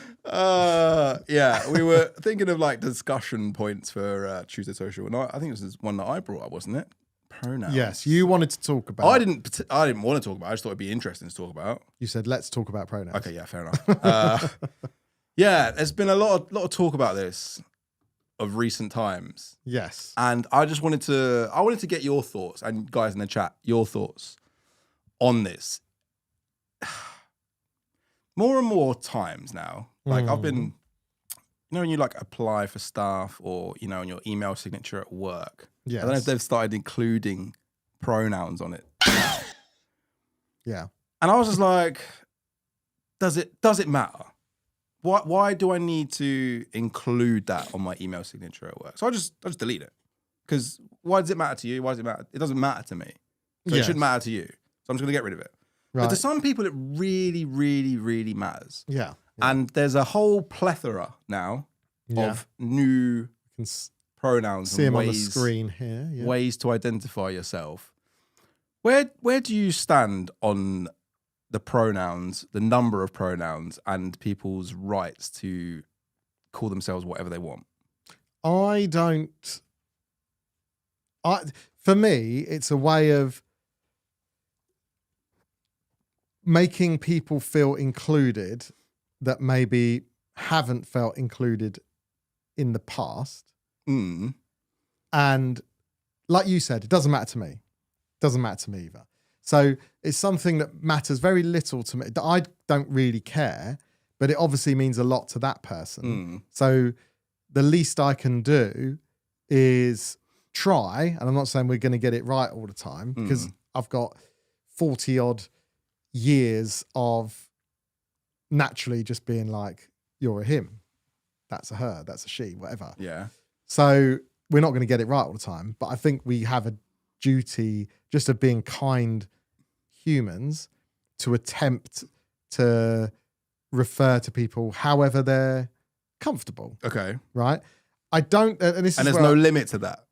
Yeah, we were thinking of like discussion points for Tuesday Social, and I think this is one that I brought up, wasn't it? Pronouns. Yes, you wanted to talk about. I didn't want to talk about. I just thought it'd be interesting to talk about. You said let's talk about pronouns. Okay, yeah, fair enough. Yeah, there's been a lot of talk about this of recent times. Yes, and I just wanted to get your thoughts, and guys in the chat, your thoughts on this. More and more times now, like I've been, you know, when you like apply for stuff or, you know, on your email signature at work. Yes. I don't know if they've started including pronouns on it now. Yeah. And I was just like, does it matter? Why do I need to include that on my email signature at work? So I just delete it. Because why does it matter to you? Why does it matter? It doesn't matter to me. So it shouldn't matter to you. So I'm just going to get rid of it. Right. But to some people, it really, really, really matters. Yeah. And there's a whole plethora now of new pronouns. See and them ways, on the screen here. Yeah. Ways to identify yourself. Where do you stand on the pronouns, the number of pronouns, and people's rights to call themselves whatever they want? For me, it's a way of making people feel included that maybe haven't felt included in the past. And like you said, it doesn't matter to me. It doesn't matter to me either. So it's something that matters very little to me. That I don't really care, but it obviously means a lot to that person. So the least I can do is try, and I'm not saying we're going to get it right all the time, because I've got 40 odd years of naturally just being like, you're a him, that's a her, that's a she, whatever. Yeah. So we're not going to get it right all the time, but I think we have a duty just of being kind humans to attempt to refer to people however they're comfortable. Okay. Right? I don't, and there's no limit to that.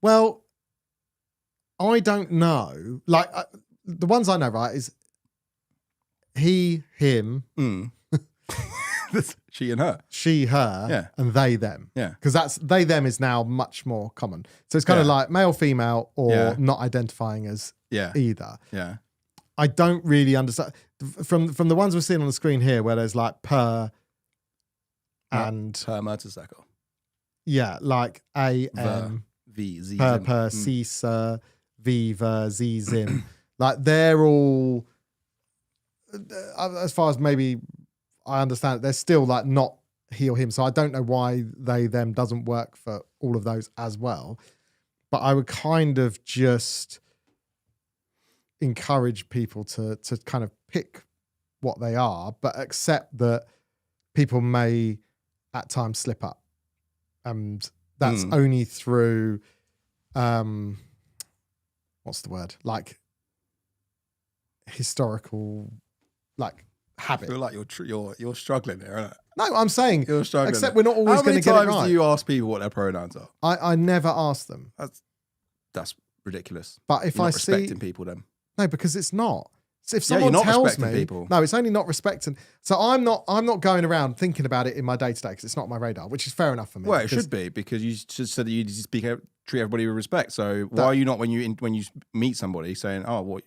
Well, I don't know. Like, the ones I know, right, is he, him. She and her. She, her. Yeah. And they, them. Yeah. Because that's they, them is now much more common. So it's kind of like male, female, or not identifying as either. Yeah. I don't really understand. From the ones we're seeing on the screen here, where there's like per and... Per motorcycle. Yeah, like A-M. V, Z, per, C, sir, V, ver, Z, zim. Like they're all as far as maybe I understand it, they're still like not he or him. So I don't know why they, them doesn't work for all of those as well. But I would kind of just encourage people to kind of pick what they are, but accept that people may at times slip up. And that's only through, what's the word? Like historical, like habit. I feel like you're struggling there, aren't it? No, I'm saying, You're struggling. except we're not always going to get it How many right. times do you ask people what their pronouns are? I never ask them. That's ridiculous. But if You're I not see respecting people, then no, because it's not. So if Yeah, you're someone not tells respecting me, people. no, it's only not respecting. So I'm not going around thinking about it in my day to day because it's not my radar, which is fair enough for me. well, it because- should be because you just said that you just treat everybody with respect. So why are you not when you meet somebody saying, "Oh, what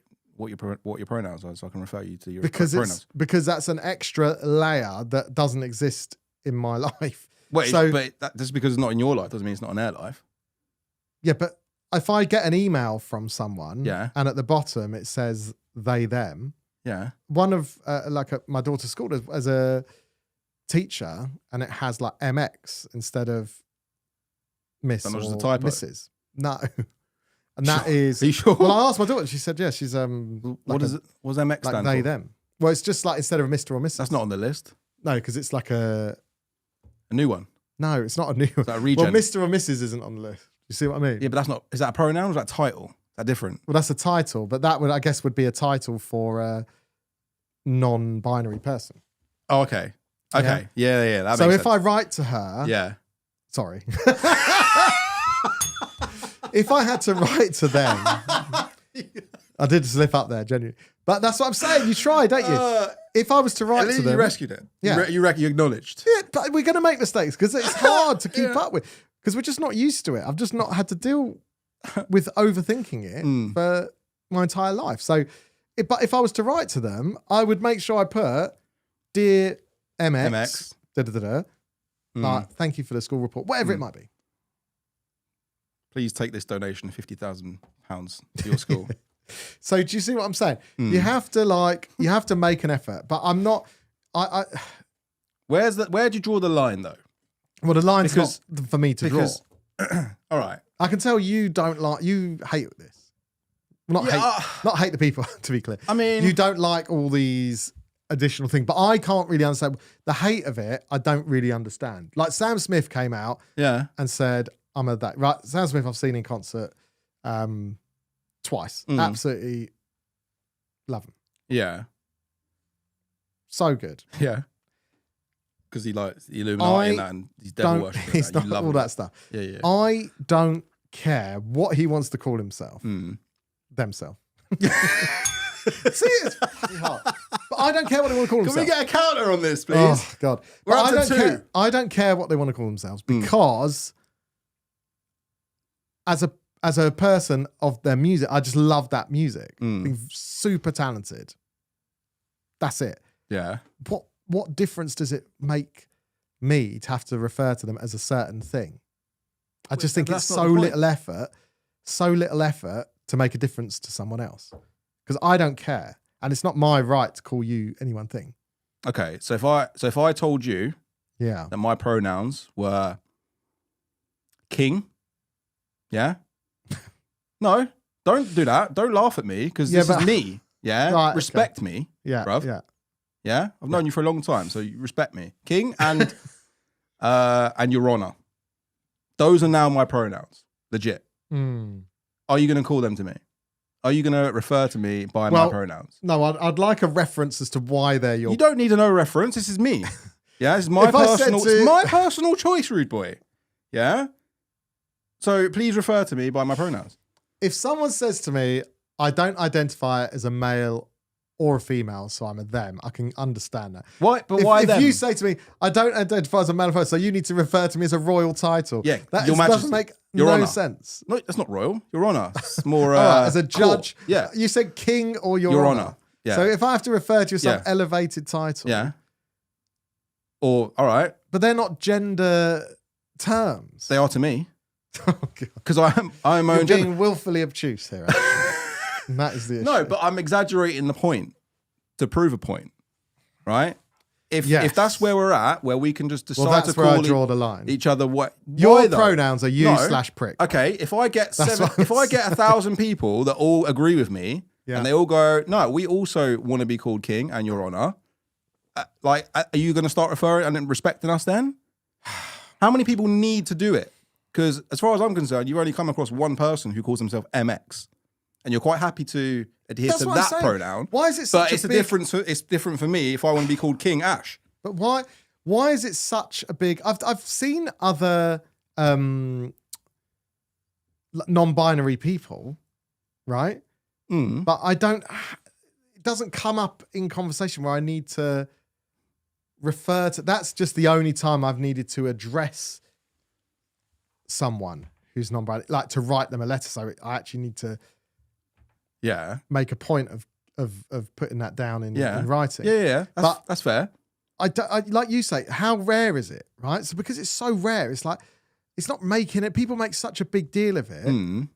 your pronouns are," so I can refer you to your pronouns? Because that's an extra layer that doesn't exist in my life. Wait, so, but just because it's not in your life doesn't mean it's not in their life. yeah, but if I get an email from someone, Yeah. and at the bottom it says they them, Yeah. one of my daughter's school as a teacher, and it has like MX instead of Miss That's or not just a typo. Mrs. No, and that is. Are you sure? Well, I asked my daughter. She said, "Yeah, she's What does it? What's MX like stand they for? them." Well, it's just like instead of Mr. or Mrs. That's not on the list. No, because it's like a new one. No, it's not a new one. Is that a regen? Well, Mr. or Mrs. isn't on the list. You see what I mean? Yeah, but that's not. Is that a pronoun or is that a title? Is that different? Well, that's a title, but that would, I guess, would be a title for a non-binary person. Oh, okay. Okay. Yeah. That So makes if sense. I write to her, Yeah. sorry, if I had to write to them, I did slip up there, genuinely. But that's what I'm saying. You try, don't you? If I was to write to them, you rescued it. Yeah. You acknowledged. Yeah, but we're going to make mistakes because it's hard to keep up with because we're just not used to it. I've just not had to deal with overthinking it for my entire life. So, but if I was to write to them, I would make sure I put, "Dear MX, like, thank you for the school report," whatever it might be. Please take this donation of £50,000 to your school. So do you see what I'm saying? You have to make an effort, but I'm not. Where do you draw the line though? Well, the line's not for me to draw. All right. I can tell you you hate this. Well, not hate the people, to be clear. I mean, you don't like all these additional things, but I can't really understand the hate of it. I don't really understand. Like Sam Smith came out and said, "I'm a that." Right. Sam Smith I've seen in concert twice. Absolutely love him. Yeah. So good. Yeah. Because he likes the Illuminati and that, and he's devil worshipping. He's not all that stuff. Yeah. I don't care what he wants to call himself. Themselves. See, it's really hard. But I don't care what they want to call themselves. Can we get a counter on this, please? Oh, God. We're But up to 2. I don't care what they want to call themselves because as a person of their music, I just love that music. They're super talented. That's it. Yeah. What difference does it make me to have to refer to them as a certain thing? I just think it's so little effort to make a difference to someone else. Because I don't care. And it's not my right to call you any one thing. Okay. So if I told you that my pronouns were king, yeah? No, don't do that. Don't laugh at me because this is me. Yeah. Right, respect me. Yeah. Bruv. Yeah. Yeah. I've known you for a long time, so you respect me. King and Your Honor. Those are now my pronouns. Legit. Are you going to call them to me? Are you going to refer to me by my pronouns? No, I'd like a reference as to why they're your... You don't need to know a reference. This is me. Yeah, this is my personal choice, rude boy. Yeah? So please refer to me by my pronouns. If someone says to me, I don't identify as a male or a female, so I'm a them, I can understand that. Why? But why them? If you say to me, I don't identify as a male or female, so you need to refer to me as a royal title. Yeah, that Your doesn't Majesty. make Your no Honor. sense. No, that's not royal. Your Honor. It's more All right, as a judge, court. Yeah. you said king or your Your honor. Honor. Yeah. So if I have to refer to you as some Yeah. elevated title, Yeah. Or, all right. but they're not gender terms. They are to me. Oh, God. Because I am my You're own gender. being willfully obtuse here. Actually. And that is the issue. No, but I'm exaggerating the point. to prove a point, right? If that's where we're at, where we can just decide that's to where I call draw the line. each other what Your pronouns are you/prick. Okay, if I get 1,000 people that all agree with me and they all go, no, we also want to be called king and your honor. Like, are you going to start referring and respecting us then? How many people need to do it? Because as far as I'm concerned, you've only come across one person who calls himself MX, and you're quite happy to adhere to that pronoun. Why is it such but it's it's different for me if I want to be called King Ash. But why is it such a big... I've seen other non-binary people, right? But I don't... It doesn't come up in conversation where I need to refer to... That's just the only time I've needed to address someone who's non-binary, like to write them a letter. So I actually need to make a point of putting that down in writing. Yeah. That's fair. I like you say, how rare is it, right? So because it's so rare, it's like, it's not making it, people make such a big deal of it.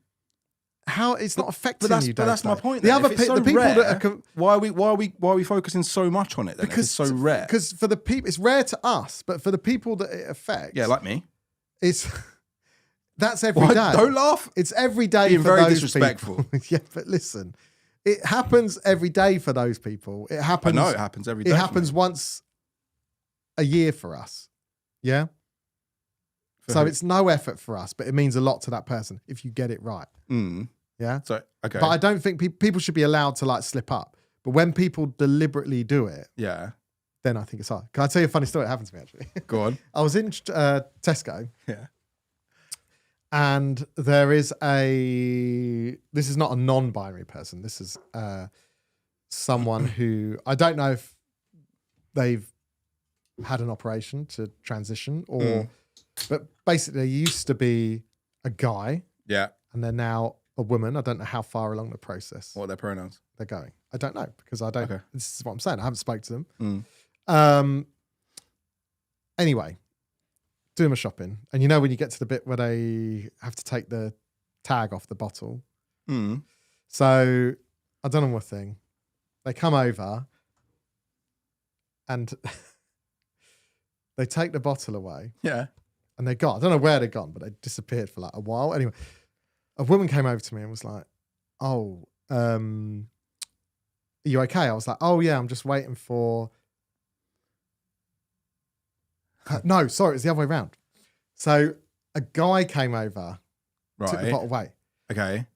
How it's not affecting you. But that's my point. The other the people rare, that are why are we focusing so much on it then? Because it's so rare. Because for the people, it's rare to us, but for the people that it affects, like me, it's that's every day. Don't laugh. It's every day. Being for very those disrespectful. People. Yeah, but listen, it happens every day for those people. It happens. I know it happens every day. It happens once a year for us. Yeah. So it's no effort for us, but it means a lot to that person if you get it right. Yeah. So okay. But I don't think people should be allowed to like slip up. But when people deliberately do it, then I think it's hard. Can I tell you a funny story? It happened to me actually. Go on. I was in Tesco. Yeah. And there is this is not a non-binary person. This is someone who, I don't know if they've had an operation to transition or, but basically they used to be a guy. Yeah. And they're now a woman. I don't know how far along the process. What are their pronouns? They're going. I don't know because I don't, this is what I'm saying. I haven't spoken to them. Anyway, doing my shopping. And you know when you get to the bit where they have to take the tag off the bottle? So I done one thing. They come over and they take the bottle away. Yeah. And they're gone. I don't know where they're gone, but they disappeared for like a while. Anyway, a woman came over to me and was like, oh, are you okay? I was like, oh yeah, I'm just waiting for... No, sorry, it's the other way around. So a guy came over, took the bottle away. Okay.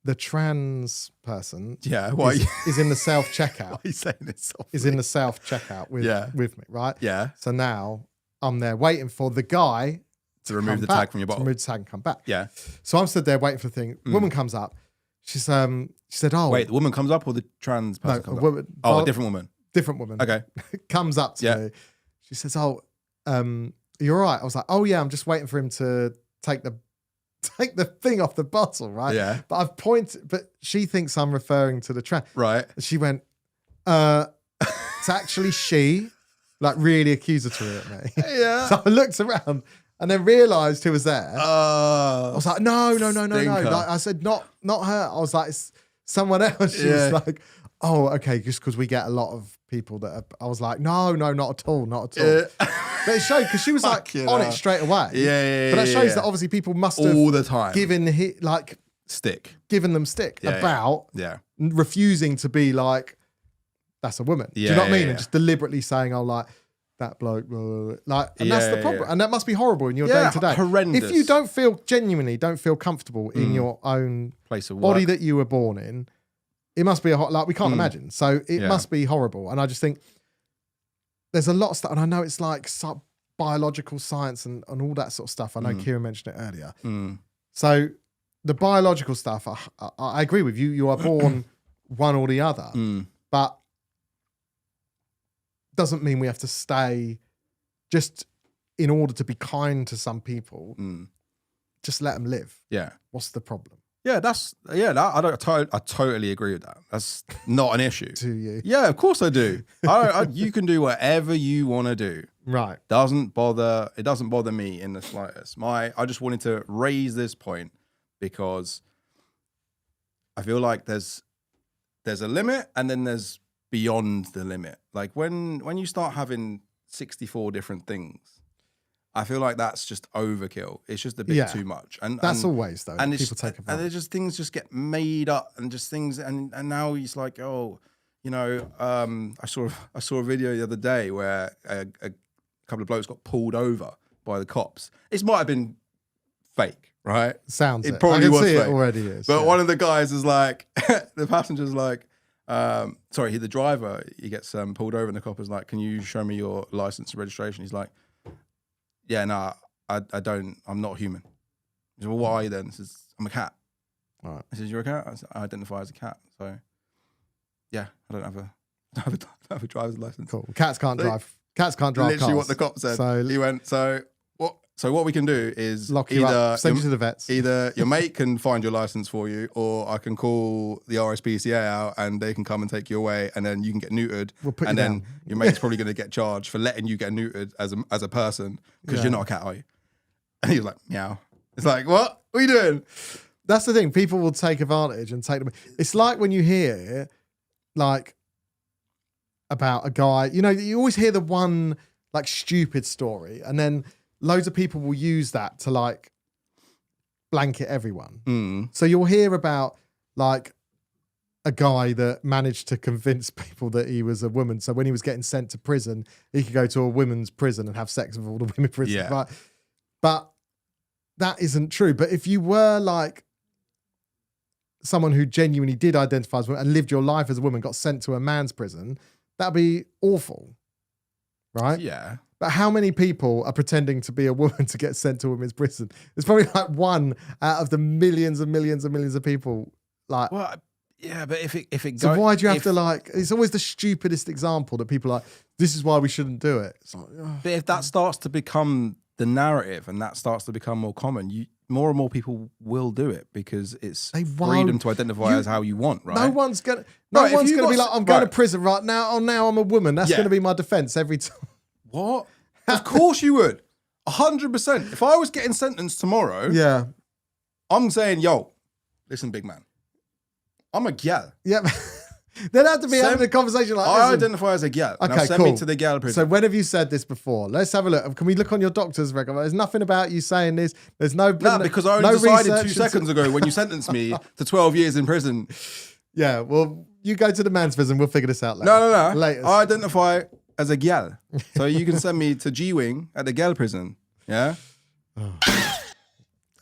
The trans person is in the self-checkout. Why are you saying this? Is in the self-checkout with me, right? Yeah. So now I'm there waiting for the guy to remove the tag from your bottle. To remove the tag and come back. Yeah. So I'm stood there waiting for the thing. Woman comes up. She said, oh. Wait, the woman comes up or the trans person comes woman, up? Oh, a different woman. Different woman. Okay. Comes up to me. She says, oh, you're right. I was like, oh yeah, I'm just waiting for him to take the thing off the bottle, right? Yeah. But I've pointed, but she thinks I'm referring to the trans. Right. She went, it's actually she, like really accusatory at me. Yeah. So I looked around and then realised who was there. I was like, no. Like, I said, not her. I was like, it's someone else. She was like, oh, okay, just because we get a lot of people that are, I was like, no, not at all. But it showed, because she was like on it straight away. Yeah. But that shows that obviously people must have all the time given them stick about refusing to be like, that's a woman. Do you know what I mean? And just deliberately saying, oh, like, that bloke, blah, blah, blah. Like, and that's the problem. And that must be horrible in your day to day. Horrendous. If you genuinely don't feel comfortable in your own place of body work that you were born in, it must be like we can't imagine. So it must be horrible. And I just think there's a lot of stuff, and I know it's like biological science and all that sort of stuff. I know Kieran mentioned it earlier. So the biological stuff, I agree with you. You are born one or the other, but doesn't mean we have to stay just in order to be kind to some people. Just let them live. Yeah. What's the problem? Yeah, I totally agree with that. That's not an issue. Do you? Yeah, of course I do. You can do whatever you want to do. Right. It doesn't bother me in the slightest. I just wanted to raise this point because I feel like there's a limit and then there's beyond the limit. Like when you start having 64 different things, I feel like that's just overkill. It's just a bit too much. And that's always though. And people take advantage. And there's just things just get made up and just things. And now it's like, oh, you know, I saw a video the other day where a couple of blokes got pulled over by the cops. It might have been fake, right? Sounds it probably was fake. It already is. But one of the guys is like, the passenger's like, the driver, he gets pulled over and the cop is like, can you show me your license and registration? He's like, yeah, no, I don't, I'm not human. He said, well, what are you then? He says, I'm a cat. All right. He says, you're a cat? I said, I identify as a cat. So, yeah, I don't have a driver's license. Cool. Cats can't drive. Cats can't drive Literally cars. what the cop said. So he went, so what we can do is lock you up, send you to the vets. Either your mate can find your license for you, or I can call the RSPCA out and they can come and take you away, and then you can get neutered. We'll put and you then down. your mate's probably going to get charged for letting you get neutered as a person because you're not a cat, are you? And he was like, meow. It's like, what are you doing? That's the thing. People will take advantage and take them. It's like when you hear, like, about a guy. You know, you always hear the one like stupid story, and then loads of people will use that to like blanket everyone. So you'll hear about like a guy that managed to convince people that he was a woman. So when he was getting sent to prison, he could go to a women's prison and have sex with all the women in prison. Yeah. Right? But that isn't true. But if you were like someone who genuinely did identify as a woman and lived your life as a woman, got sent to a man's prison, that'd be awful. Right? Yeah. But how many people are pretending to be a woman to get sent to a women's prison? There's probably like one out of the millions and millions and millions of people. Like, well, yeah, but if it so why do you have to like? It's always the stupidest example that people are like, this is why we shouldn't do it. It's like, but if that starts to become the narrative and that starts to become more common, more and more people will do it because it's freedom to identify as how you want, right? No one's gonna be like, I'm going to prison right now. Oh, now I'm a woman. That's going to be my defense every time. What? Of course you would. 100%. If I was getting sentenced tomorrow, I'm saying, yo, listen, big man, I'm a gal. Yep. They'd have to be having a conversation like, I identify as a gal. Okay, now send me to the gal prison. So when have you said this before? Let's have a look. Can we look on your doctor's record? There's nothing about you saying this. There's no... No, because I only decided 2 seconds ago when you sentenced me to 12 years in prison. Yeah, well, you go to the man's prison. We'll figure this out later. No. Later. I identify as a gal. So you can send me to G-Wing at the gal prison. Yeah?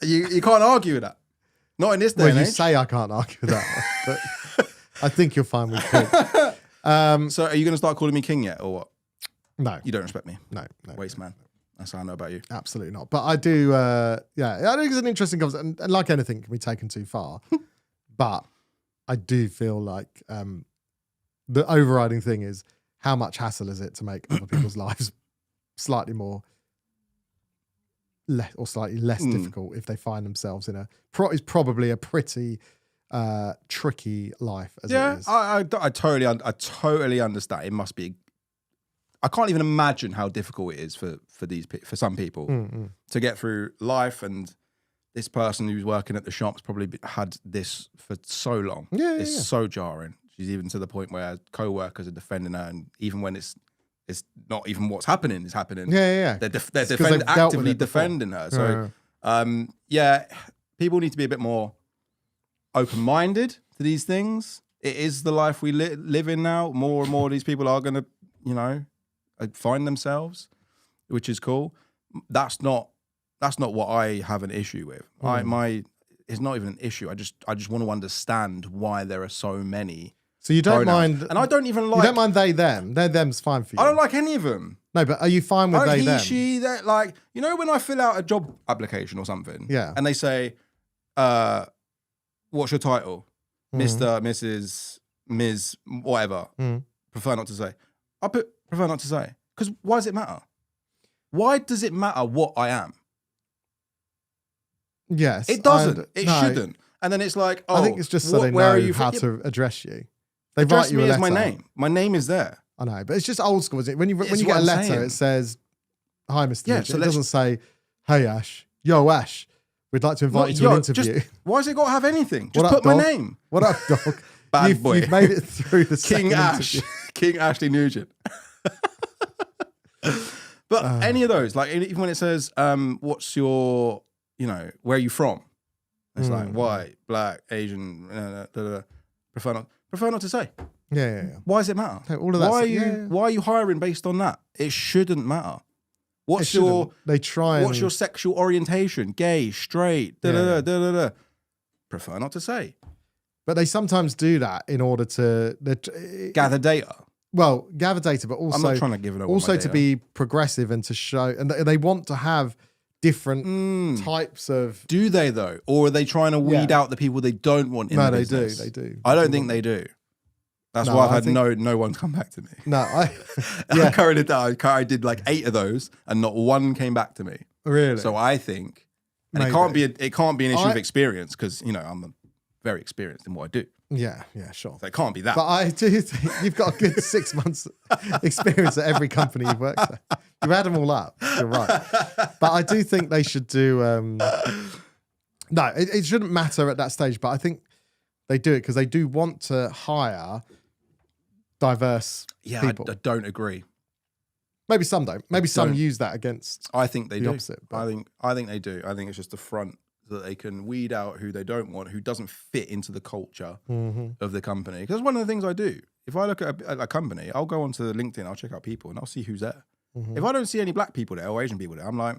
You can't argue with that. Not in this day and you age. say I can't argue with that, but I think you'll find we could. So are you going to start calling me king yet, or what? No. You don't respect me? No. Waste man. That's how I know about you. Absolutely not. But I do, I think it's an interesting conversation. And like anything, it can be taken too far. But I do feel like the overriding thing is how much hassle is it to make other people's lives slightly more slightly less difficult if they find themselves in is probably a pretty tricky life as it is. I totally understand. It must be. I can't even imagine how difficult it is for some people to get through life. And this person who's working at the shop's probably had this for so long. It's so jarring. She's even to the point where co-workers are defending her, and even when it's not even what's happening is happening. They're actively defending her. So people need to be a bit more open-minded to these things. It is the life we live in now. More and more of these people are going to, find themselves, which is cool. That's not what I have an issue with. It's not even an issue. I just want to understand why there are so many. So you don't pronouns. mind, and I don't even like. You don't mind they them. They them's fine for you. I don't like any of them. No, but are you fine with they he, them? she, that, like, when I fill out a job application or something, and they say, "What's your title, Mr., Mrs., Ms., whatever." Prefer not to say. I put prefer not to say because why does it matter? Why does it matter what I am? Yes, it doesn't. It shouldn't. And then it's like, I think it's just so they know how to address you. They address write you me a letter. as my name. My name is there. I know, but it's just old school, isn't it? When you get a letter, it says, "Hi, Mr. Mitchell." So it doesn't say, "Hey, Ash. Yo, Ash. We'd like to invite you to an interview." Why has it got to have anything? Just put my name. What up, dog? Bad boy. You've made it through the King Ash. King Ashley Nugent. But any of those, like even when it says, what's your, where are you from? It's like white, black, Asian, prefer not to say. Yeah. Why does it matter? No, all of that. Why are you hiring based on that? It shouldn't matter. What's your sexual orientation? Gay, straight, Prefer not to say. But they sometimes do that in order to gather data. Well, gather data, but also I'm not trying to give it away. Also to be progressive and to show, and they want to have different types of. Do they though, or are they trying to weed out the people they don't want in the business? No, they do. I don't think they do. That's why I've had no one come back to me. No, I did like 8 of those, and not one came back to me. Really? So I think, and it can't be an issue of experience because I'm very experienced in what I do. Yeah, sure. So it can't be that. But I do think you've got a good 6 months experience at every company you've worked at. You've had them all up. You're right. But I do think they should do. No, it shouldn't matter at that stage. But I think they do it because they do want to hire diverse people. I don't agree. Maybe some don't. Maybe some use that against. I think they do. Opposite, I think they do. I think it's just the front that they can weed out who they don't want, who doesn't fit into the culture of the company. Because one of the things I do, if I look at a company, I'll go onto LinkedIn, I'll check out people, and I'll see who's there. If I don't see any black people there or Asian people there, I'm like,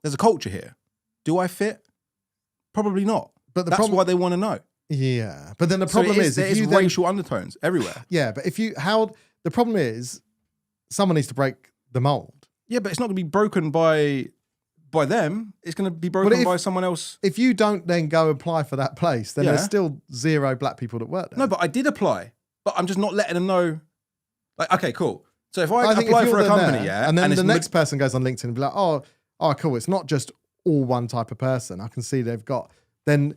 there's a culture here. Do I fit? Probably not. But that's why they want to know. Yeah, but then the problem is there's racial undertones everywhere. Yeah, but the problem is someone needs to break the mold. Yeah, but it's not going to be broken by them. It's going to be broken by someone else. If you don't then go apply for that place, then there's still 0 black people that work there. No, but I did apply, but I'm just not letting them know. Like, okay, cool. So if I apply for a company, and then the next person goes on LinkedIn and be like, oh, cool. It's not just all one type of person. I can see they've got. Then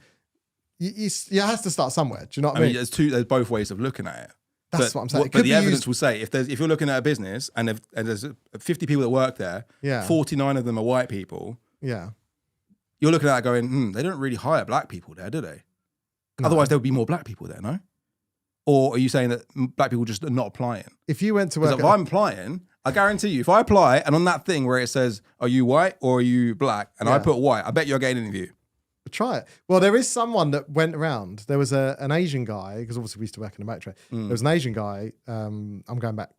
you have to start somewhere. Do you know what I mean? There's both ways of looking at it. That's what I'm saying. But the evidence will say if you're looking at a business and there's 50 people that work there, 49 of them are white people. Yeah, you're looking at it going, they don't really hire black people there, do they? No. Otherwise, there would be more black people there, no? Or are you saying that black people just are not applying? If you went to work, if I'm applying, I guarantee you, if I apply and on that thing where it says, "Are you white or are you black?" and I put white, I bet you're getting an interview. Try it. Well, there is someone that went around. There was an Asian guy, because obviously we used to work in the motor trade. There was an Asian guy, I'm going back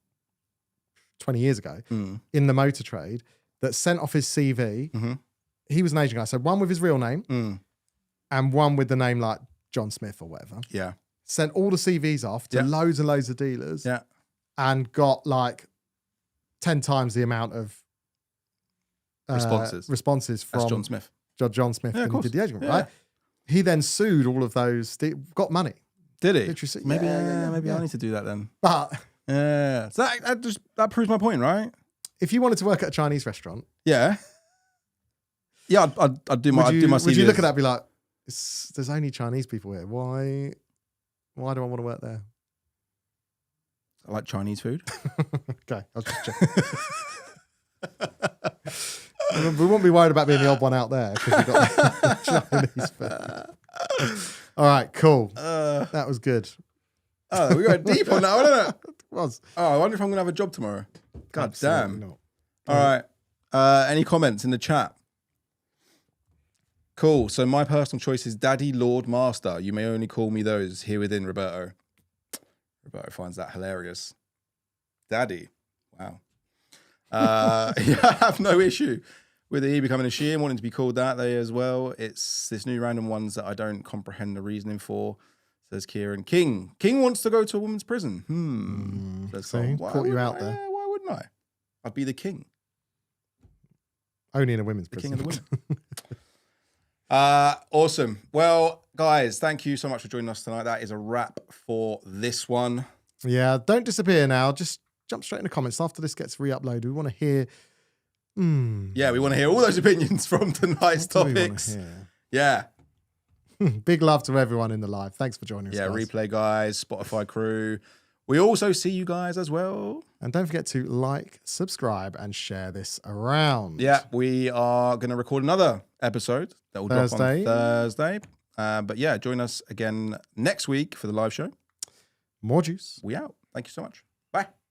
20 years ago, in the motor trade, that sent off his CV. He was an Asian guy. So one with his real name and one with the name like John Smith or whatever. Yeah. Sent all the CVs off to loads and loads of dealers. Yeah. And got like 10 times the amount of responses from That's John Smith. John Smith and he did the agent, right? He then sued all of those, got money. Did he? Literally, maybe I need to do that then. But so that proves my point, right? If you wanted to work at a Chinese restaurant, I'd do my CV. Would you look at that and be like, there's only Chinese people here. Why do I want to work there? I like Chinese food. Okay, I'll just check. We won't be worried about being the odd one out there because we've got Chinese food. All right, cool. That was good. Oh, we got deep on that, wasn't it? It was. Oh, I wonder if I'm going to have a job tomorrow. God damn. Not. All right. Any comments in the chat? Cool. So my personal choice is Daddy, Lord, Master. You may only call me those. Here within, Roberto. Roberto finds that hilarious. Daddy. Wow. I have no issue with he becoming a she and wanting to be called that they as well. It's this new random ones that I don't comprehend the reasoning for, says Kieran. King wants to go to a woman's prison. Caught you out there. Why wouldn't I? I'd be the king. Only in a women's prison. King of the women. Awesome. Well, guys, thank you so much for joining us tonight. That is a wrap for this one. Yeah, don't disappear now. Just jump straight in the comments after this gets re-uploaded. We want to hear. Yeah, we want to hear all those opinions from tonight's topics. Yeah. Big love to everyone in the live. Thanks for joining us. Yeah, guys. replay guys, Spotify crew. We also see you guys as well. And don't forget to like, subscribe, and share this around. Yeah, we are going to record another episode that will drop on Thursday. But yeah, join us again next week for the live show. More juice. We out. Thank you so much. Bye.